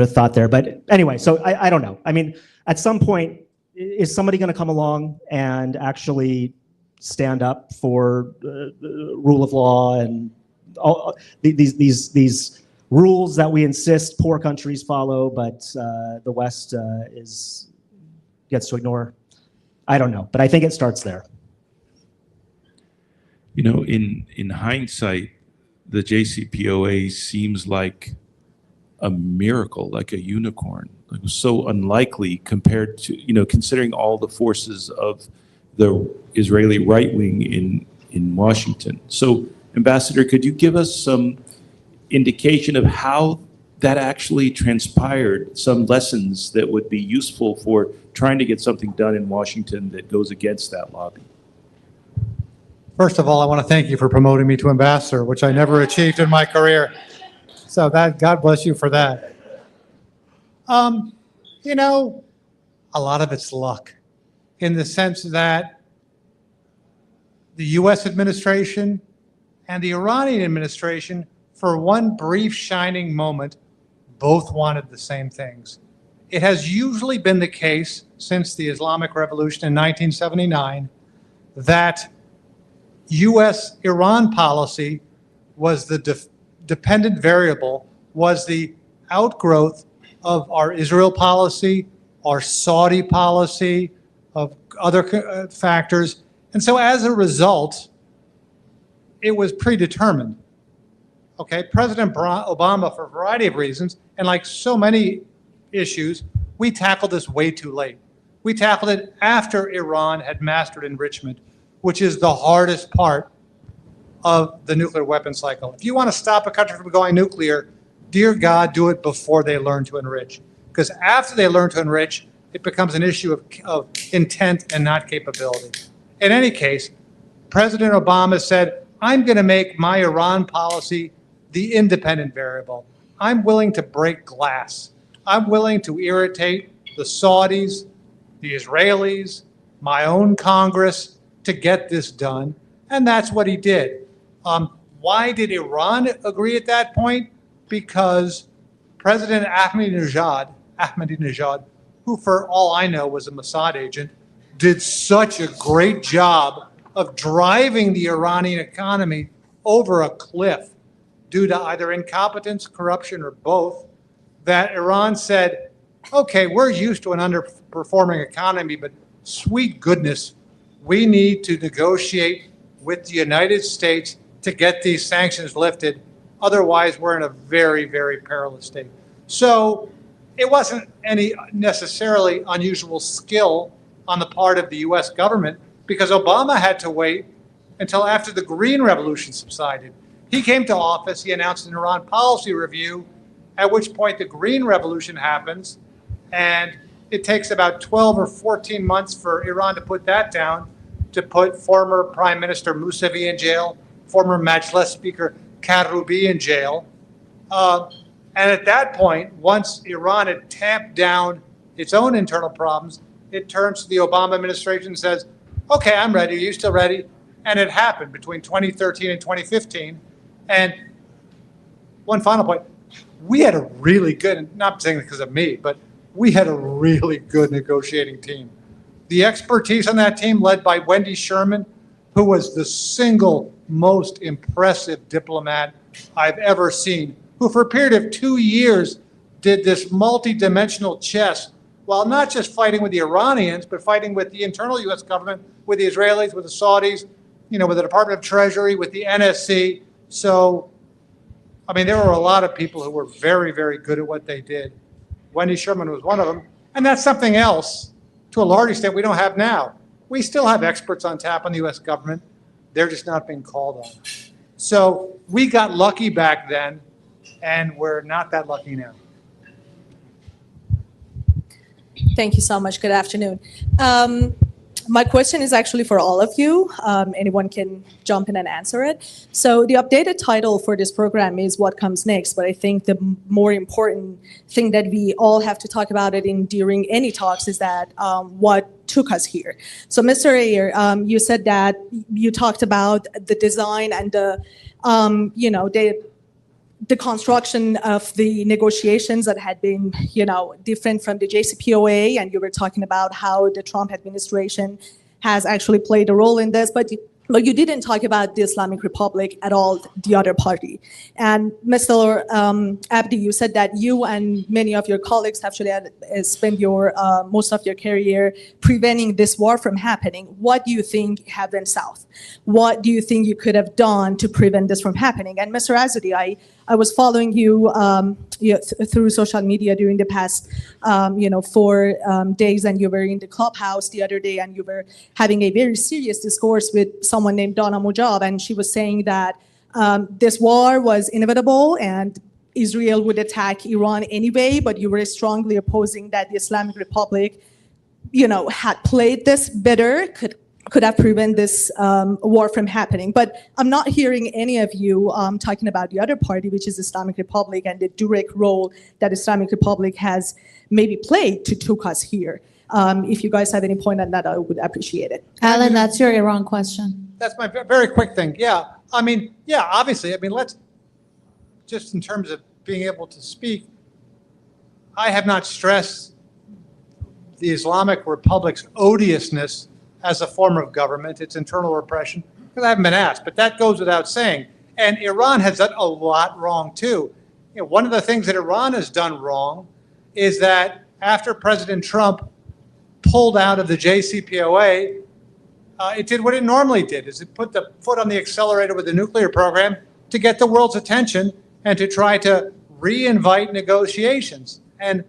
thought there. But anyway, so I don't know. I mean, at some point, is somebody going to come along and actually stand up for the rule of law and all these rules that we insist poor countries follow, but the West gets to ignore? I don't know, but I think it starts there. In hindsight, the JCPOA seems like a miracle, like a unicorn. It was so unlikely compared to, considering all the forces of the Israeli right wing in Washington. So, Ambassador, could you give us some indication of how that actually transpired, some lessons that would be useful for trying to get something done in Washington that goes against that lobby? First of all, I want to thank you for promoting me to ambassador, which I never achieved in my career. So God bless you for that. A lot of it's luck in the sense that the U.S. administration and the Iranian administration, for one brief shining moment, both wanted the same things. It has usually been the case since the Islamic Revolution in 1979 that U.S.-Iran policy was the dependent variable, was the outgrowth of our Israel policy, our Saudi policy, of other factors. And so as a result, it was predetermined. Okay, President Obama, for a variety of reasons, and like so many issues, we tackled this way too late. We tackled it after Iran had mastered enrichment, which is the hardest part of the nuclear weapon cycle. If you want to stop a country from going nuclear, dear God, do it before they learn to enrich. Because after they learn to enrich, it becomes an issue of intent and not capability. In any case, President Obama said, I'm going to make my Iran policy the independent variable. I'm willing to break glass. I'm willing to irritate the Saudis, the Israelis, my own Congress to get this done. And that's what he did. Why did Iran agree at that point? Because President Ahmadinejad, who for all I know was a Mossad agent, did such a great job of driving the Iranian economy over a cliff due to either incompetence, corruption, or both, that Iran said, okay, we're used to an underperforming economy, but sweet goodness, we need to negotiate with the United States to get these sanctions lifted. Otherwise, we're in a very, very perilous state. So it wasn't any necessarily unusual skill on the part of the US government, because Obama had to wait until after the Green Revolution subsided. He came to office, he announced an Iran policy review, at which point the Green Revolution happens, and it takes about 12 or 14 months for Iran to put that down, to put former Prime Minister Mousavi in jail, former Majlis Speaker Karoubi in jail. And at that point, once Iran had tamped down its own internal problems, it turns to the Obama administration and says, okay, I'm ready, are you still ready? And it happened between 2013 and 2015. And one final point, we had a really good, and not saying it because of me, but we had a really good negotiating team. The expertise on that team, led by Wendy Sherman, who was the single most impressive diplomat I've ever seen, who for a period of 2 years did this multi-dimensional chess, while not just fighting with the Iranians, but fighting with the internal US government, with the Israelis, with the Saudis, with the Department of Treasury, with the NSC. So, I mean, there were a lot of people who were very, very good at what they did. Wendy Sherman was one of them. And that's something else, to a large extent, we don't have now. We still have experts on tap on the US government. They're just not being called on. So we got lucky back then, and we're not that lucky now. Thank you so much. Good afternoon. My question is actually for all of you. Anyone can jump in and answer it. So the updated title for this program is What Comes Next, but I think the more important thing that we all have to talk about it during any talks is that what took us here. So Mr. Eyre, you said that you talked about the design and the construction of the negotiations that had been, different from the JCPOA, and you were talking about how the Trump administration has actually played a role in this, but you didn't talk about the Islamic Republic at all, the other party. And Mr. Abdi, you said that you and many of your colleagues actually spent most of your career preventing this war from happening. What do you think happened south? What do you think you could have done to prevent this from happening? And Mr. Azadi, I was following you through social media during the past 4 days, and you were in the clubhouse the other day, and you were having a very serious discourse with someone named Donna Mujab, and she was saying that this war was inevitable and Israel would attack Iran anyway, but you were strongly opposing that the Islamic Republic, had played this better, could have prevented this war from happening. But I'm not hearing any of you talking about the other party, which is Islamic Republic, and the direct role that Islamic Republic has maybe played to took us here. If you guys have any point on that, I would appreciate it. Alan, that's your Iran question. That's my very quick thing. Yeah, obviously, let's, just in terms of being able to speak, I have not stressed the Islamic Republic's odiousness as a form of government, its internal repression, because I haven't been asked, but that goes without saying. And Iran has done a lot wrong too. One of the things that Iran has done wrong is that after President Trump pulled out of the JCPOA, it did what it normally did, is it put the foot on the accelerator with the nuclear program to get the world's attention and to try to re-invite negotiations. And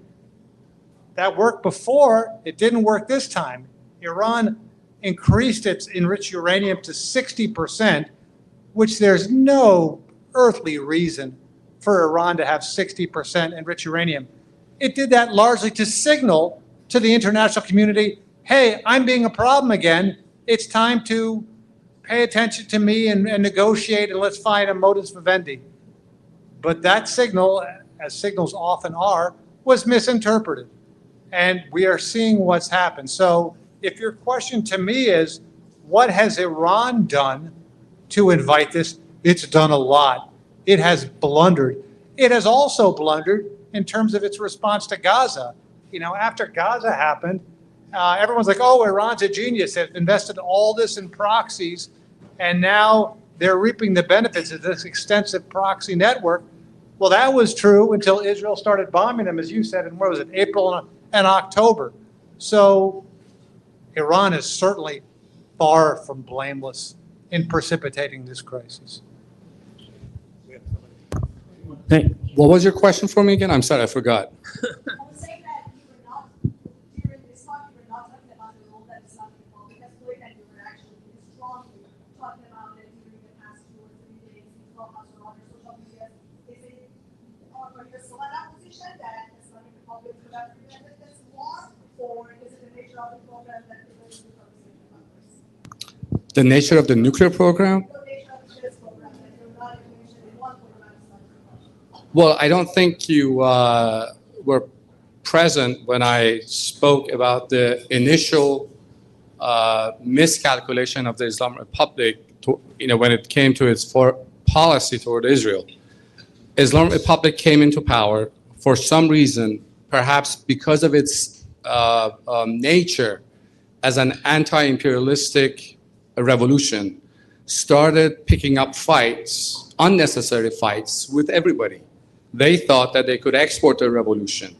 that worked before, it didn't work this time. Iran increased its enriched uranium to 60%, which there's no earthly reason for Iran to have 60% enriched uranium. It did that largely to signal to the international community, hey, I'm being a problem again. It's time to pay attention to me and negotiate and let's find a modus vivendi. But that signal, as signals often are, was misinterpreted. And we are seeing what's happened. So if your question to me is, what has Iran done to invite this? It's done a lot. It has blundered. It has also blundered in terms of its response to Gaza. You know, after Gaza happened, everyone's like, oh, Iran's a genius. They've invested all this in proxies, and now they're reaping the benefits of this extensive proxy network. Well, that was true until Israel started bombing them, as you said, in what was it, April and October. So Iran is certainly far from blameless in precipitating this crisis. Hey, what was your question for me again? I'm sorry, I forgot. I was saying that you were not, during this talk, you were not talking about the role that Islamic Republic has played, and you were actually strongly talking about it during the past 2 or 3 days in Clubhouse or other social media. Is it, are you still in that position that Islamic Republic could have prevented this war, or is it the nature of the program that prevented the conversation about this? The nature of the nuclear program? The nature of this program, that you're not mentioning one program Islamic Republic. Well, I don't think you were present when I spoke about the initial miscalculation of the Islamic Republic, when it came to its policy toward Israel. Islamic Republic came into power for some reason, perhaps because of its nature as an anti-imperialistic revolution, started picking up fights, unnecessary fights with everybody. They thought that they could export the revolution.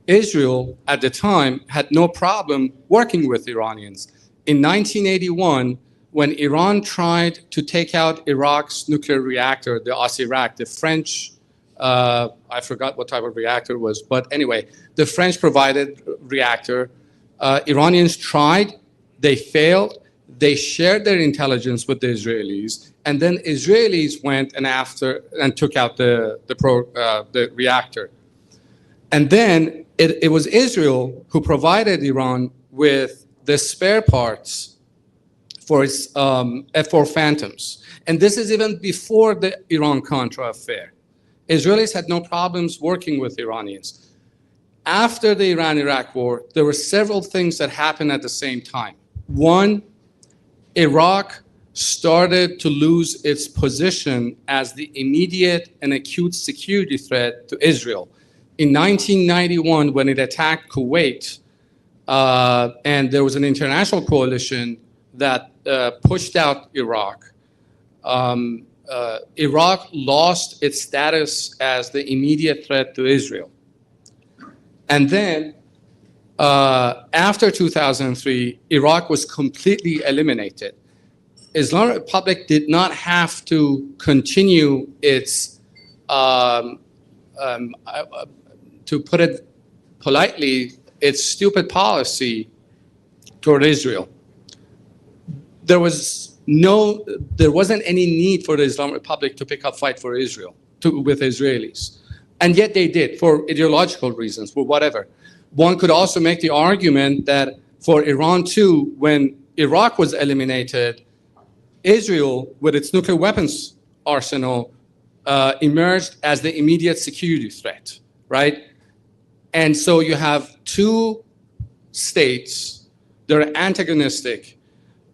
Israel, at the time, had no problem working with Iranians. In 1981, when Iran tried to take out Iraq's nuclear reactor, the Iraq, the French, I forgot what type of reactor it was, but anyway, the French provided reactor. Iranians tried, they failed. They shared their intelligence with the Israelis, and then Israelis went and took out the reactor. And then it was Israel who provided Iran with the spare parts for its F-4 Phantoms. And this is even before the Iran-Contra affair. Israelis had no problems working with Iranians. After the Iran-Iraq war, there were several things that happened at the same time. One, Iraq started to lose its position as the immediate and acute security threat to Israel. In 1991, when it attacked Kuwait, and there was an international coalition that pushed out Iraq, Iraq lost its status as the immediate threat to Israel. And then after 2003, Iraq was completely eliminated. Islamic Republic did not have to continue its, to put it politely, its stupid policy toward Israel. There wasn't any need for the Islamic Republic to pick up fight for Israel, with Israelis. And yet they did, for ideological reasons, for whatever. One could also make the argument that for Iran too, when Iraq was eliminated, Israel, with its nuclear weapons arsenal, emerged as the immediate security threat, right? And so you have two states that are antagonistic.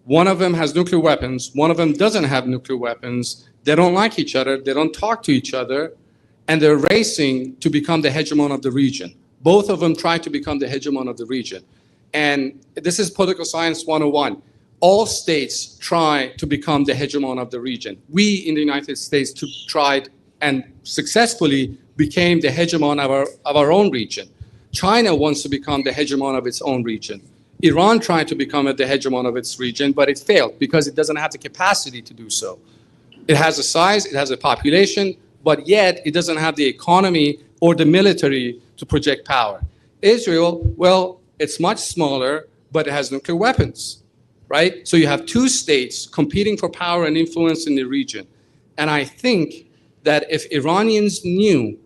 One of them has nuclear weapons, one of them doesn't have nuclear weapons. They don't like each other, they don't talk to each other, and they're racing to become the hegemon of the region. Both of them try to become the hegemon of the region. And this is political science 101. All states try to become the hegemon of the region. We in the United States tried and successfully became the hegemon of our own region. China wants to become the hegemon of its own region. Iran tried to become the hegemon of its region, but it failed because it doesn't have the capacity to do so. It has a size, it has a population, but yet it doesn't have the economy or the military to project power. Israel, well, it's much smaller, but it has nuclear weapons, right? So you have two states competing for power and influence in the region. And I think that if Iranians knew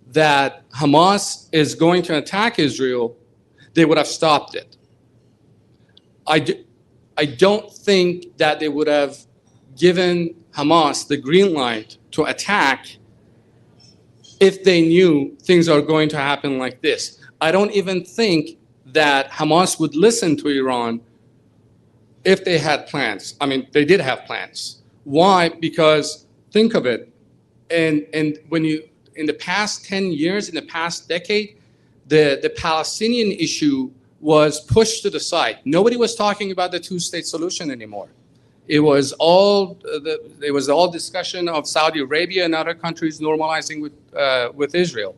that Hamas is going to attack Israel, they would have stopped it. I don't think that they would have given Hamas the green light to attack if they knew things are going to happen like this. I don't even think that Hamas would listen to Iran if they had plans. I mean, they did have plans. Why? Because think of it, and when you, in the past 10 years, in the past decade, the Palestinian issue was pushed to the side. Nobody was talking about the two-state solution anymore. It was all discussion of Saudi Arabia and other countries normalizing with Israel.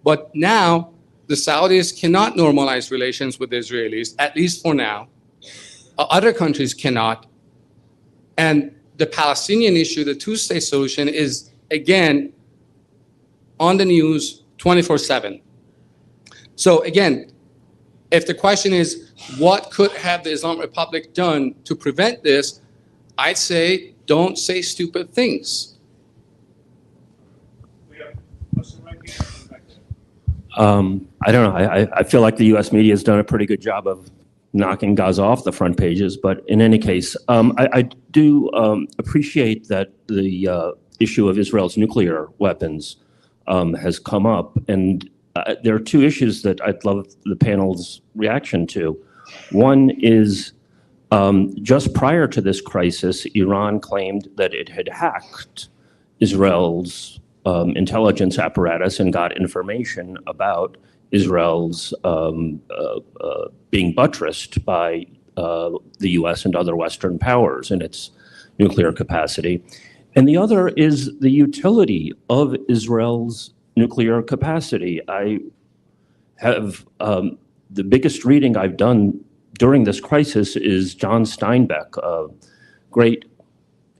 But now the Saudis cannot normalize relations with Israelis, at least for now. Other countries cannot. And the Palestinian issue, the two-state solution, is again on the news 24/7. So again, if the question is, what could have the Islamic Republic done to prevent this? I'd say, don't say stupid things. I don't know. I feel like the U.S. media has done a pretty good job of knocking Gaza off the front pages. But in any case, I do appreciate that the issue of Israel's nuclear weapons has come up. And there are two issues that I'd love the panel's reaction to. One is just prior to this crisis, Iran claimed that it had hacked Israel's intelligence apparatus and got information about Israel's being buttressed by the US and other Western powers in its nuclear capacity. And the other is the utility of Israel's nuclear capacity. I have the biggest reading I've done during this crisis is John Steinbeck, a great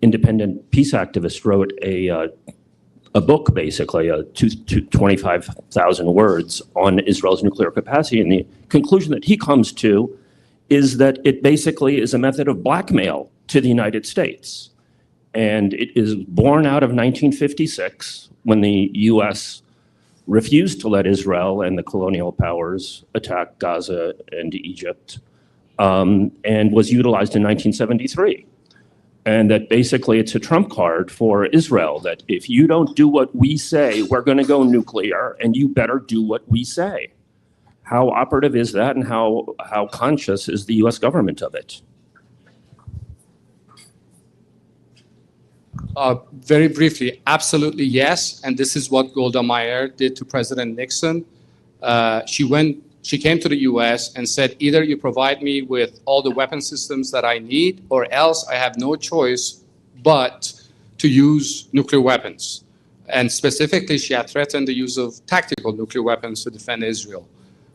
independent peace activist, wrote a book, basically, 25,000 words on Israel's nuclear capacity. And the conclusion that he comes to is that it basically is a method of blackmail to the United States. And it is born out of 1956, when the US refused to let Israel and the colonial powers attack Gaza and Egypt, and was utilized in 1973. And that basically it's a trump card for Israel, that if you don't do what we say, we're going to go nuclear, and you better do what we say. How operative is that, and how conscious is the US government of it? Very briefly, absolutely yes. And this is what Golda Meir did to President Nixon. She came to the US and said, either you provide me with all the weapon systems that I need, or else I have no choice but to use nuclear weapons. And specifically, she had threatened the use of tactical nuclear weapons to defend Israel,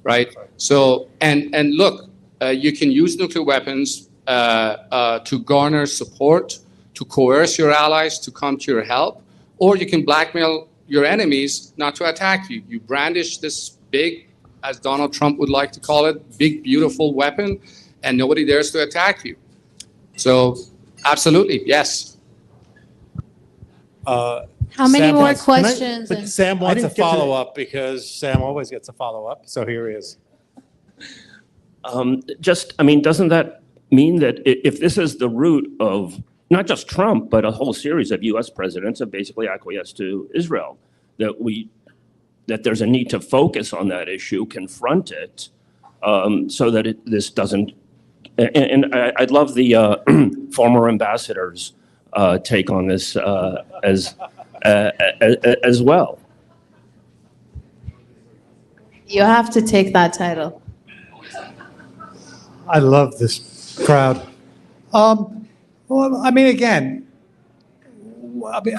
right? So, and look, you can use nuclear weapons to garner support, to coerce your allies to come to your help, or you can blackmail your enemies not to attack you. You brandish this big, as Donald Trump would like to call it, big, beautiful weapon, and nobody dares to attack you. So, absolutely, yes. How many Sam more wants- questions? But and- Sam I wants a didn't get to the- follow-up because Sam always gets a follow-up, so here he is. Doesn't that mean that if this is the root of not just Trump, but a whole series of US presidents have basically acquiesced to Israel, that there's a need to focus on that issue, confront it, so that this doesn't, and I'd love the former ambassador's take on this as well. You have to take that title. I love this crowd. Well, I mean, again,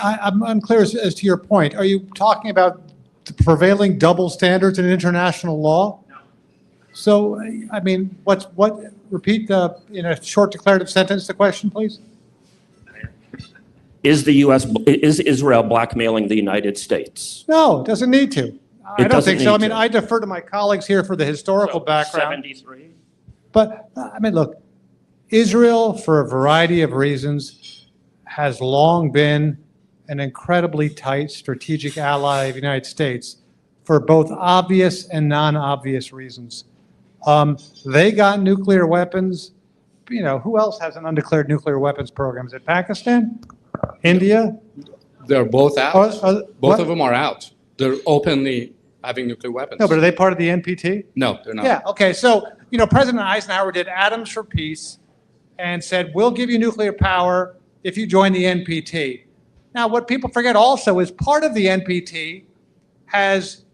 I'm unclear as to your point. Are you talking about the prevailing double standards in international law? No. So, I mean, repeat in a short declarative sentence the question, please? Is Israel blackmailing the United States? No, it doesn't need to. I don't think so. I need mean, to. I defer to my colleagues here for the historical background. 73? But, I mean, look, Israel, for a variety of reasons, has long been an incredibly tight strategic ally of the United States for both obvious and non-obvious reasons. They got nuclear weapons who else has an undeclared nuclear weapons program? Is it Pakistan? India? They're both out. Both what? of them are out. They're openly having nuclear weapons. No, but are they part of the NPT? No, they're not. Yeah, okay, so, President Eisenhower did Atoms for Peace and said, we'll give you nuclear power if you join the NPT. Now, what people forget also is part of the NPT has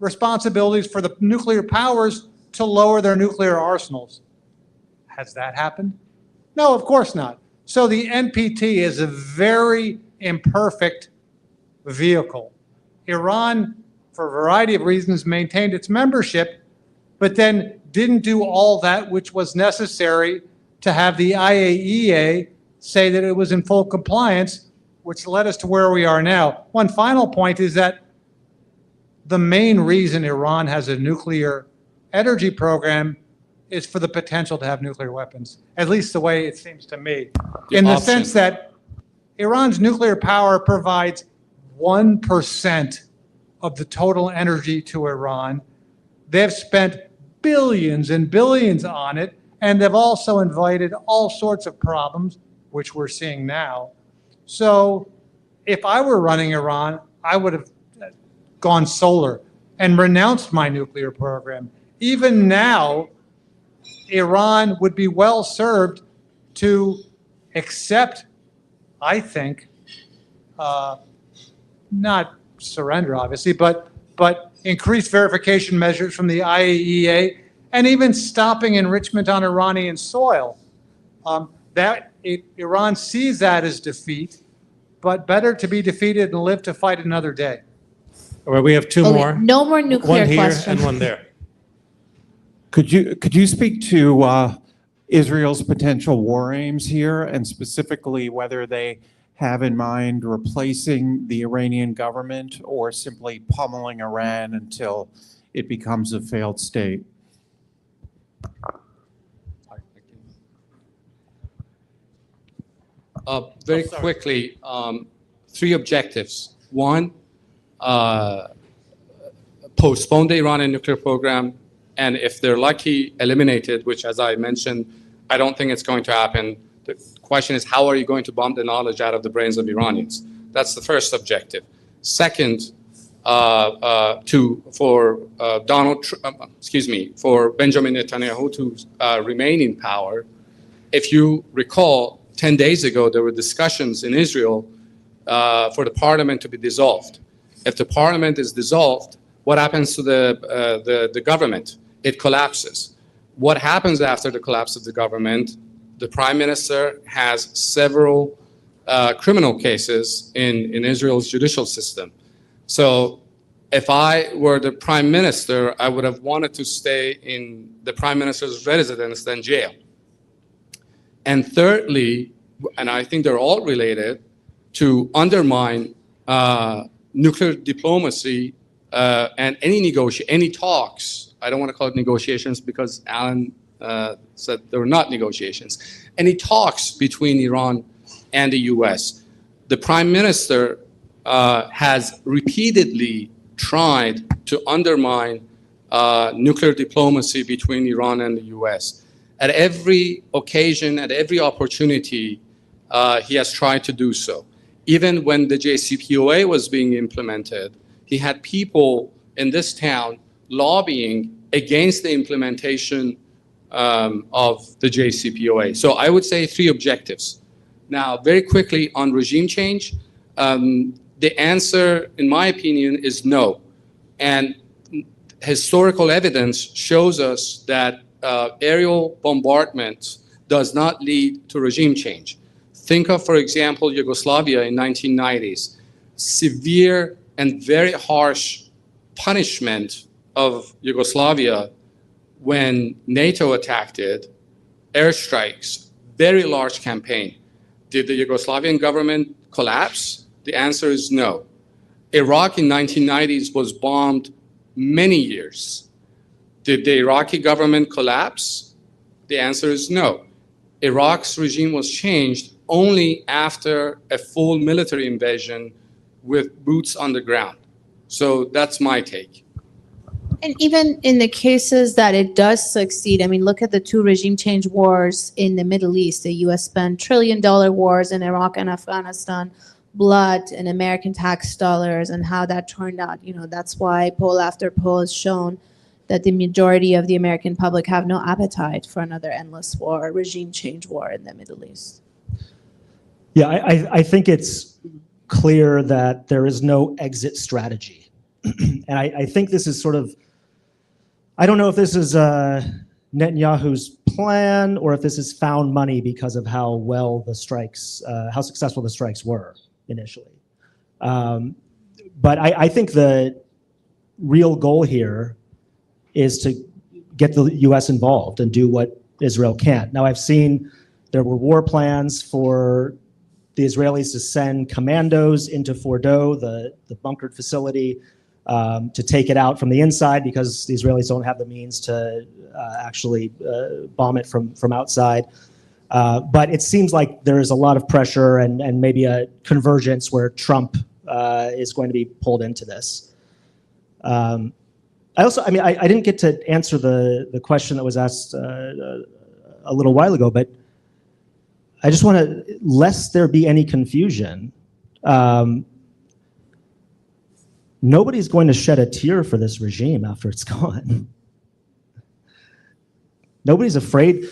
responsibilities for the nuclear powers to lower their nuclear arsenals. Has that happened? No, of course not. So the NPT is a very imperfect vehicle. Iran, for a variety of reasons, maintained its membership, but then didn't do all that which was necessary to have the IAEA say that it was in full compliance, which led us to where we are now. One final point is that the main reason Iran has a nuclear energy program is for the potential to have nuclear weapons, at least the way it seems to me, in the sense that Iran's nuclear power provides 1% of the total energy to Iran. They've spent billions and billions on it, and they've also invited all sorts of problems, which we're seeing now. So if I were running Iran, I would have gone solar and renounced my nuclear program. Even now, Iran would be well served to accept, I think, not surrender, obviously, but increased verification measures from the IAEA, and even stopping enrichment on Iranian soil. Iran sees that as defeat, but better to be defeated and live to fight another day. All right, we have two Okay, more. no more nuclear One here questions. and one there. Could you speak to Israel's potential war aims here, and specifically whether they have in mind replacing the Iranian government or simply pummeling Iran until it becomes a failed state? Very quickly, three objectives. One, postpone the Iranian nuclear program, and if they're lucky, eliminate it, which, as I mentioned, I don't think it's going to happen. The question is, how are you going to bomb the knowledge out of the brains of Iranians? That's the first objective. Second, for Benjamin Netanyahu to remain in power. If you recall, 10 days ago, there were discussions in Israel for the parliament to be dissolved. If the parliament is dissolved, what happens to the government? It collapses. What happens after the collapse of the government? The prime minister has several criminal cases in Israel's judicial system. So if I were the prime minister, I would have wanted to stay in the prime minister's residence than jail. And thirdly, and I think they're all related, to undermine nuclear diplomacy and any talks. I don't want to call it negotiations because Alan said there were not negotiations. Any talks between Iran and the US. The prime minister has repeatedly tried to undermine nuclear diplomacy between Iran and the US. At every occasion, at every opportunity, he has tried to do so. Even when the JCPOA was being implemented, he had people in this town lobbying against the implementation of the JCPOA. So I would say three objectives. Now, very quickly on regime change, the answer, in my opinion, is no. And historical evidence shows us that aerial bombardment does not lead to regime change. Think of, for example, Yugoslavia in 1990s. Severe and very harsh punishment of Yugoslavia when NATO attacked it, airstrikes, very large campaign. Did the Yugoslavian government collapse? The answer is no. Iraq in 1990s was bombed many years. Did the Iraqi government collapse? The answer is no. Iraq's regime was changed only after a full military invasion with boots on the ground. So that's my take. And even in the cases that it does succeed, I mean, look at the two regime change wars in the Middle East. The U.S. spent trillion-dollar wars in Iraq and Afghanistan, blood and American tax dollars, and how that turned out. You know, that's why poll after poll has shown that the majority of the American public have no appetite for another endless war, regime change war in the Middle East. Yeah, I think it's clear that there is no exit strategy. And I think this is sort of, I don't know if this is Netanyahu's plan or if this is found money because of how well the strikes, how successful the strikes were initially. But I think the real goal here is to get the US involved and do what Israel can't. Now, I've seen there were war plans for the Israelis to send commandos into Fordo, the bunkered facility, to take it out from the inside because the Israelis don't have the means to actually bomb it from outside. But it seems like there is a lot of pressure and maybe a convergence where Trump is going to be pulled into this. I didn't get to answer the question that was asked a little while ago, but I just want to, lest there be any confusion, nobody's going to shed a tear for this regime after it's gone. Nobody's afraid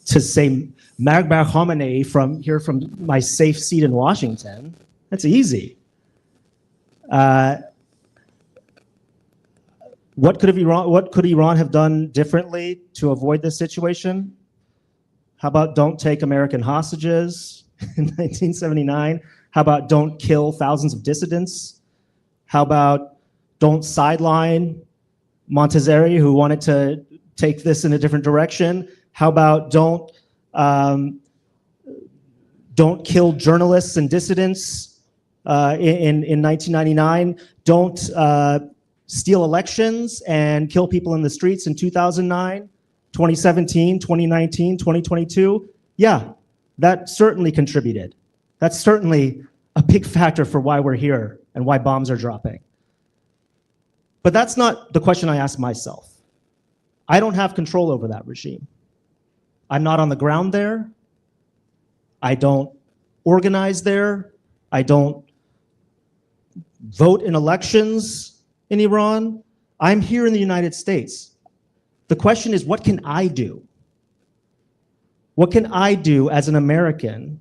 to say Magbar Khamenei from my safe seat in Washington. That's easy. What could Iran have done differently to avoid this situation? How about don't take American hostages in 1979? How about don't kill thousands of dissidents? How about don't sideline Montazeri, who wanted to take this in a different direction? How about don't kill journalists and dissidents in 1999? Don't steal elections and kill people in the streets in 2009, 2017, 2019, 2022. Yeah, that certainly contributed. That's certainly a big factor for why we're here and why bombs are dropping. But that's not the question I ask myself. I don't have control over that regime. I'm not on the ground there. I don't organize there. I don't vote in elections in Iran. I'm here in the United States. The question is, what can I do? What can I do as an American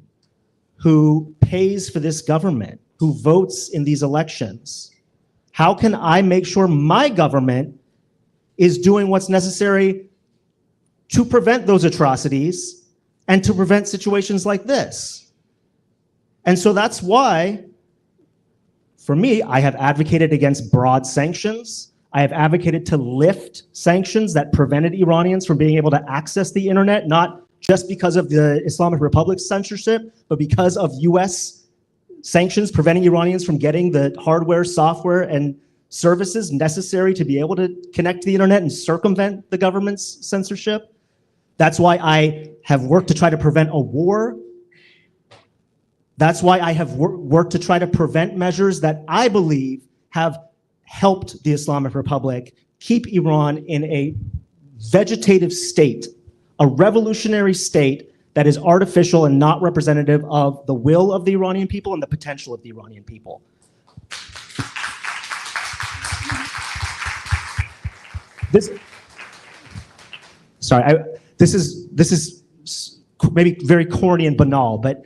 who pays for this government, who votes in these elections? How can I make sure my government is doing what's necessary to prevent those atrocities and to prevent situations like this? And so that's why, for me, I have advocated against broad sanctions. I have advocated to lift sanctions that prevented Iranians from being able to access the internet, not just because of the Islamic Republic's censorship, but because of US sanctions preventing Iranians from getting the hardware, software, and services necessary to be able to connect to the internet and circumvent the government's censorship. That's why I have worked to try to prevent a war. That's why I have worked to try to prevent measures that I believe have helped the Islamic Republic keep Iran in a vegetative state, a revolutionary state that is artificial and not representative of the will of the Iranian people and the potential of the Iranian people. This is maybe very corny and banal, but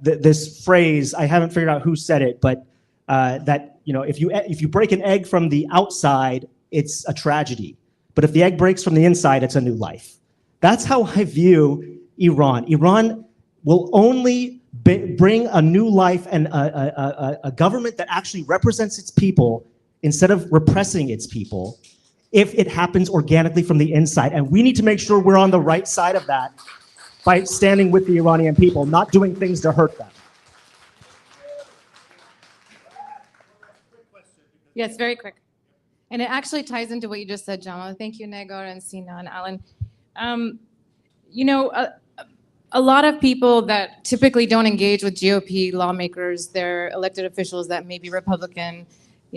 this phrase, I haven't figured out who said it, but that, you know, if you break an egg from the outside, it's a tragedy. But if the egg breaks from the inside, it's a new life. That's how I view Iran. Iran will only bring a new life and a government that actually represents its people instead of repressing its people if it happens organically from the inside. And we need to make sure we're on the right side of that by standing with the Iranian people, not doing things to hurt them. Yes, very quick. And it actually ties into what you just said, Jamal. Thank you, Negar and Sina and Alan. You know, a lot of people that typically don't engage with GOP lawmakers, they're elected officials that may be Republican,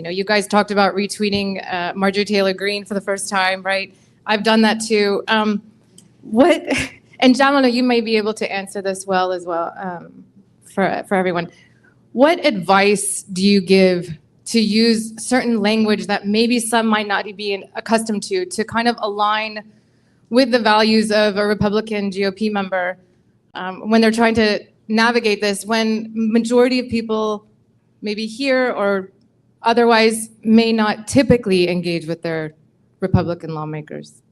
You guys talked about retweeting Marjorie Taylor Greene for the first time, right? I've done that too. What, and Jamal, you may be able to answer this well as well for everyone. What advice do you give to use certain language that maybe some might not be accustomed to kind of align with the values of a Republican GOP member when they're trying to navigate this, when majority of people maybe here or otherwise may not typically engage with their Republican lawmakers?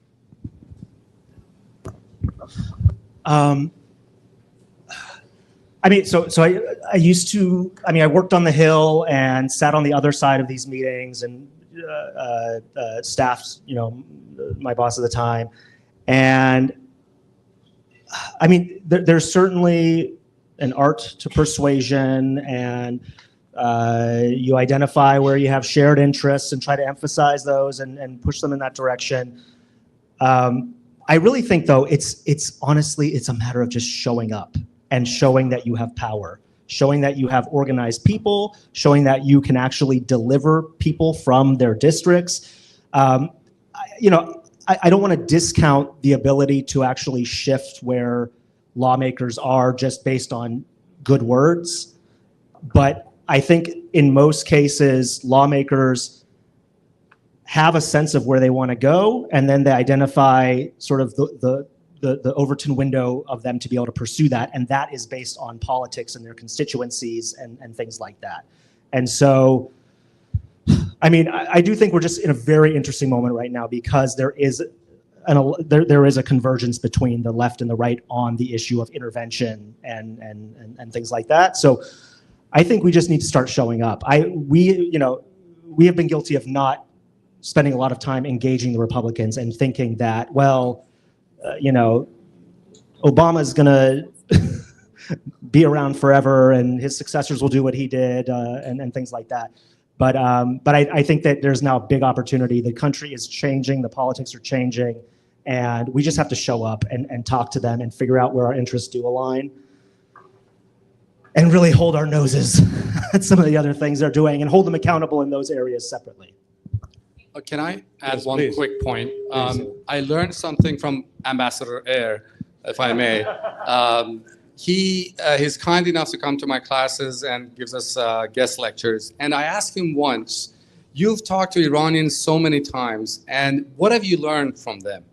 I mean, so I used to, I worked on the Hill and sat on the other side of these meetings and staffs, my boss at the time. And I mean, there's certainly an art to persuasion, and you identify where you have shared interests and try to emphasize those and push them in that direction. I really think, though, it's honestly, it's a matter of just showing up and showing that you have power, showing that you have organized people, showing that you can actually deliver people from their districts. I don't want to discount the ability to actually shift where lawmakers are just based on good words. But I think in most cases, lawmakers have a sense of where they want to go, and then they identify sort of the Overton window of them to be able to pursue that, and that is based on politics and their constituencies and things like that. And so, I mean, I do think we're just in a very interesting moment right now because there is a convergence between the left and the right on the issue of intervention and things like that. So I think we just need to start showing up. We have been guilty of not spending a lot of time engaging the Republicans and thinking that, well, Obama's gonna be around forever and his successors will do what he did and things like that. But I think that there's now a big opportunity. The country is changing, the politics are changing, and we just have to show up and talk to them and figure out where our interests do align and really hold our noses at some of the other things they're doing and hold them accountable in those areas separately. Can I add Yes, one please. quick point? I learned something from Ambassador Eyre, if I may. He's kind enough to come to my classes and gives us guest lectures. And I asked him once, you've talked to Iranians so many times, and what have you learned from them?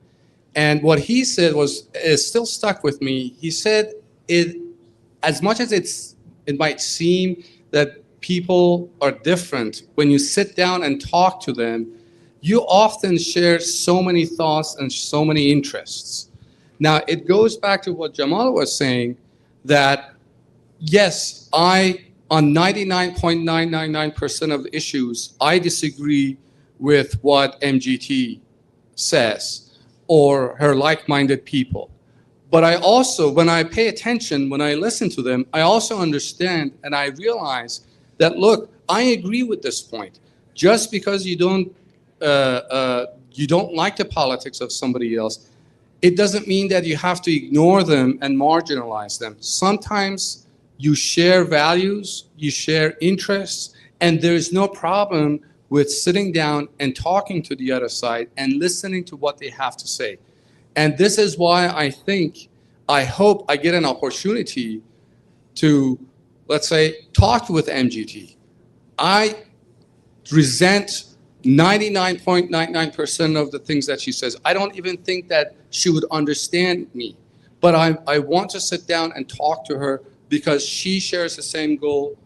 And what he said is still stuck with me. He said, as much as it might seem that people are different, when you sit down and talk to them, you often share so many thoughts and so many interests. Now, it goes back to what Jamal was saying, that yes, on 99.999% of the issues, I disagree with what MGT says or her like-minded people. But I also, when I pay attention, when I listen to them, I also understand and I realize that, look, I agree with this point. Just because you don't like the politics of somebody else, it doesn't mean that you have to ignore them and marginalize them. Sometimes you share values, you share interests, and there's no problem with sitting down and talking to the other side and listening to what they have to say. And this is why I hope I get an opportunity to, let's say, talk with MGT. I resent 99.99% of the things that she says. I don't even think that she would understand me. But I want to sit down and talk to her because she shares the same goal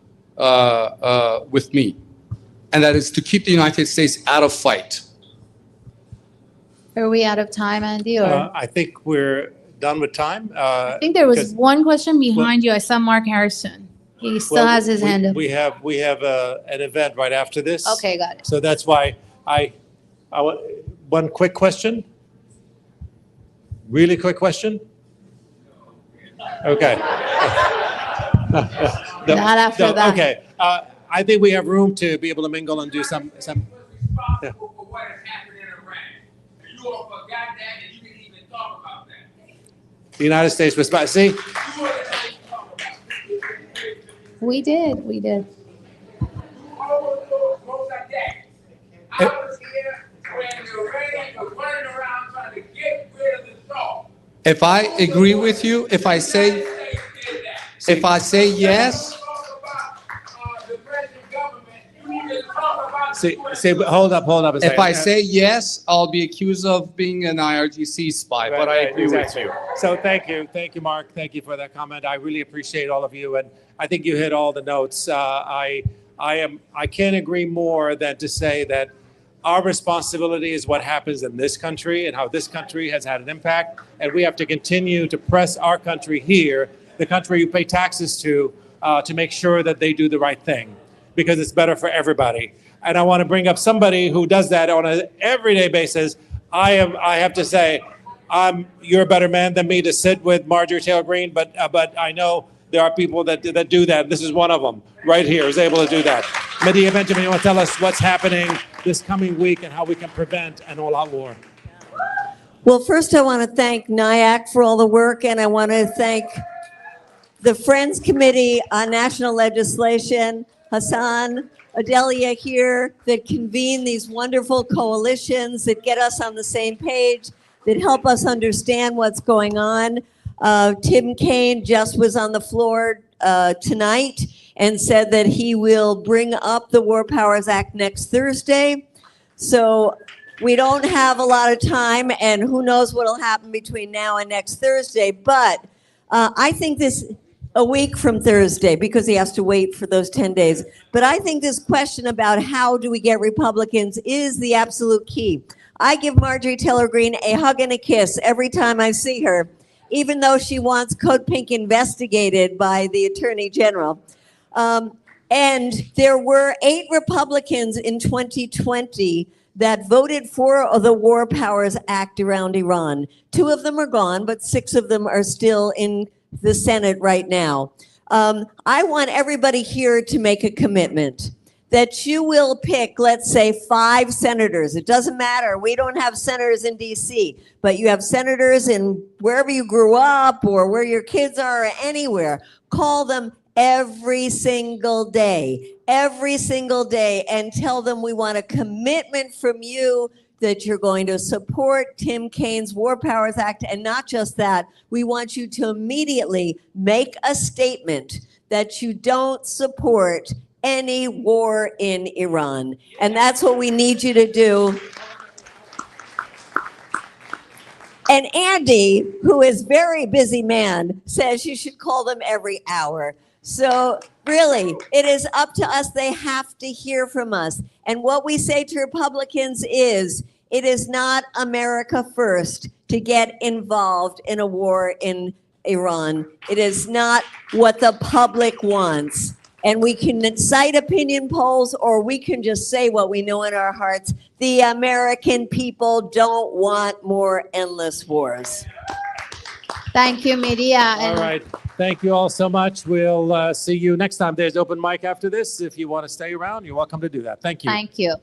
with me. And that is to keep the United States out of fight. Are we out of time, Andy? Or I think we're done with time. I think there was one question behind you. I saw Mark Harrison. He still has his hand up. We have an event right after this. Okay, got it. So that's why I want one quick question. Really quick question. Okay. Not after that. Okay. I think we have room to be able to mingle and do some. Yeah. The United States response. See. We did. If I agree with you, if I say yes, See, hold up a second. if I say yes, I'll be accused of being an IRGC spy, but I agree with you. So thank you, Mark. Thank you for that comment. I really appreciate all of you, and I think you hit all the notes. I can't agree more than to say that our responsibility is what happens in this country and how this country has had an impact, and we have to continue to press our country here, the country you pay taxes to make sure that they do the right thing, because it's better for everybody. And I want to bring up somebody who does that on an everyday basis. I have to say, you're a better man than me to sit with Marjorie Taylor Greene, but I know there are people that do that. This is one of them right here, is able to do that. Medea Benjamin, you want to tell us what's happening this coming week and how we can prevent an all-out war? Well, first I want to thank NIAC for all the work, and I want to thank the Friends Committee on National Legislation, Hassan, Adelia here, that convene these wonderful coalitions that get us on the same page, that help us understand what's going on. Tim Kaine just was on the floor tonight and said that he will bring up the War Powers Act next Thursday. So we don't have a lot of time, and who knows what will happen between now and next Thursday. But I think a week from Thursday, because he has to wait for those 10 days. But I think this question about how do we get Republicans is the absolute key. I give Marjorie Taylor Greene a hug and a kiss every time I see her, even though she wants Code Pink investigated by the Attorney General. And there were 8 Republicans in 2020 that voted for the War Powers Act around Iran. 2 of them are gone, but 6 of them are still in the Senate right now. I want everybody here to make a commitment that you will pick, let's say, 5 senators. It doesn't matter. We don't have senators in DC, but you have senators in wherever you grew up or where your kids are or anywhere. Call them every single day, and tell them we want a commitment from you that you're going to support Tim Kaine's War Powers Act. And not just that, we want you to immediately make a statement that you don't support any war in Iran. And that's what we need you to do. And Andy, who is a very busy man, says you should call them every hour. So really, it is up to us. They have to hear from us. And what we say to Republicans is, it is not America first to get involved in a war in Iran. It is not what the public wants. And we can cite opinion polls, or we can just say what we know in our hearts. The American people don't want more endless wars. Thank you, Medea. All right. Thank you all so much. We'll see you next time. There's open mic after this. If you want to stay around, you're welcome to do that. Thank you. Thank you.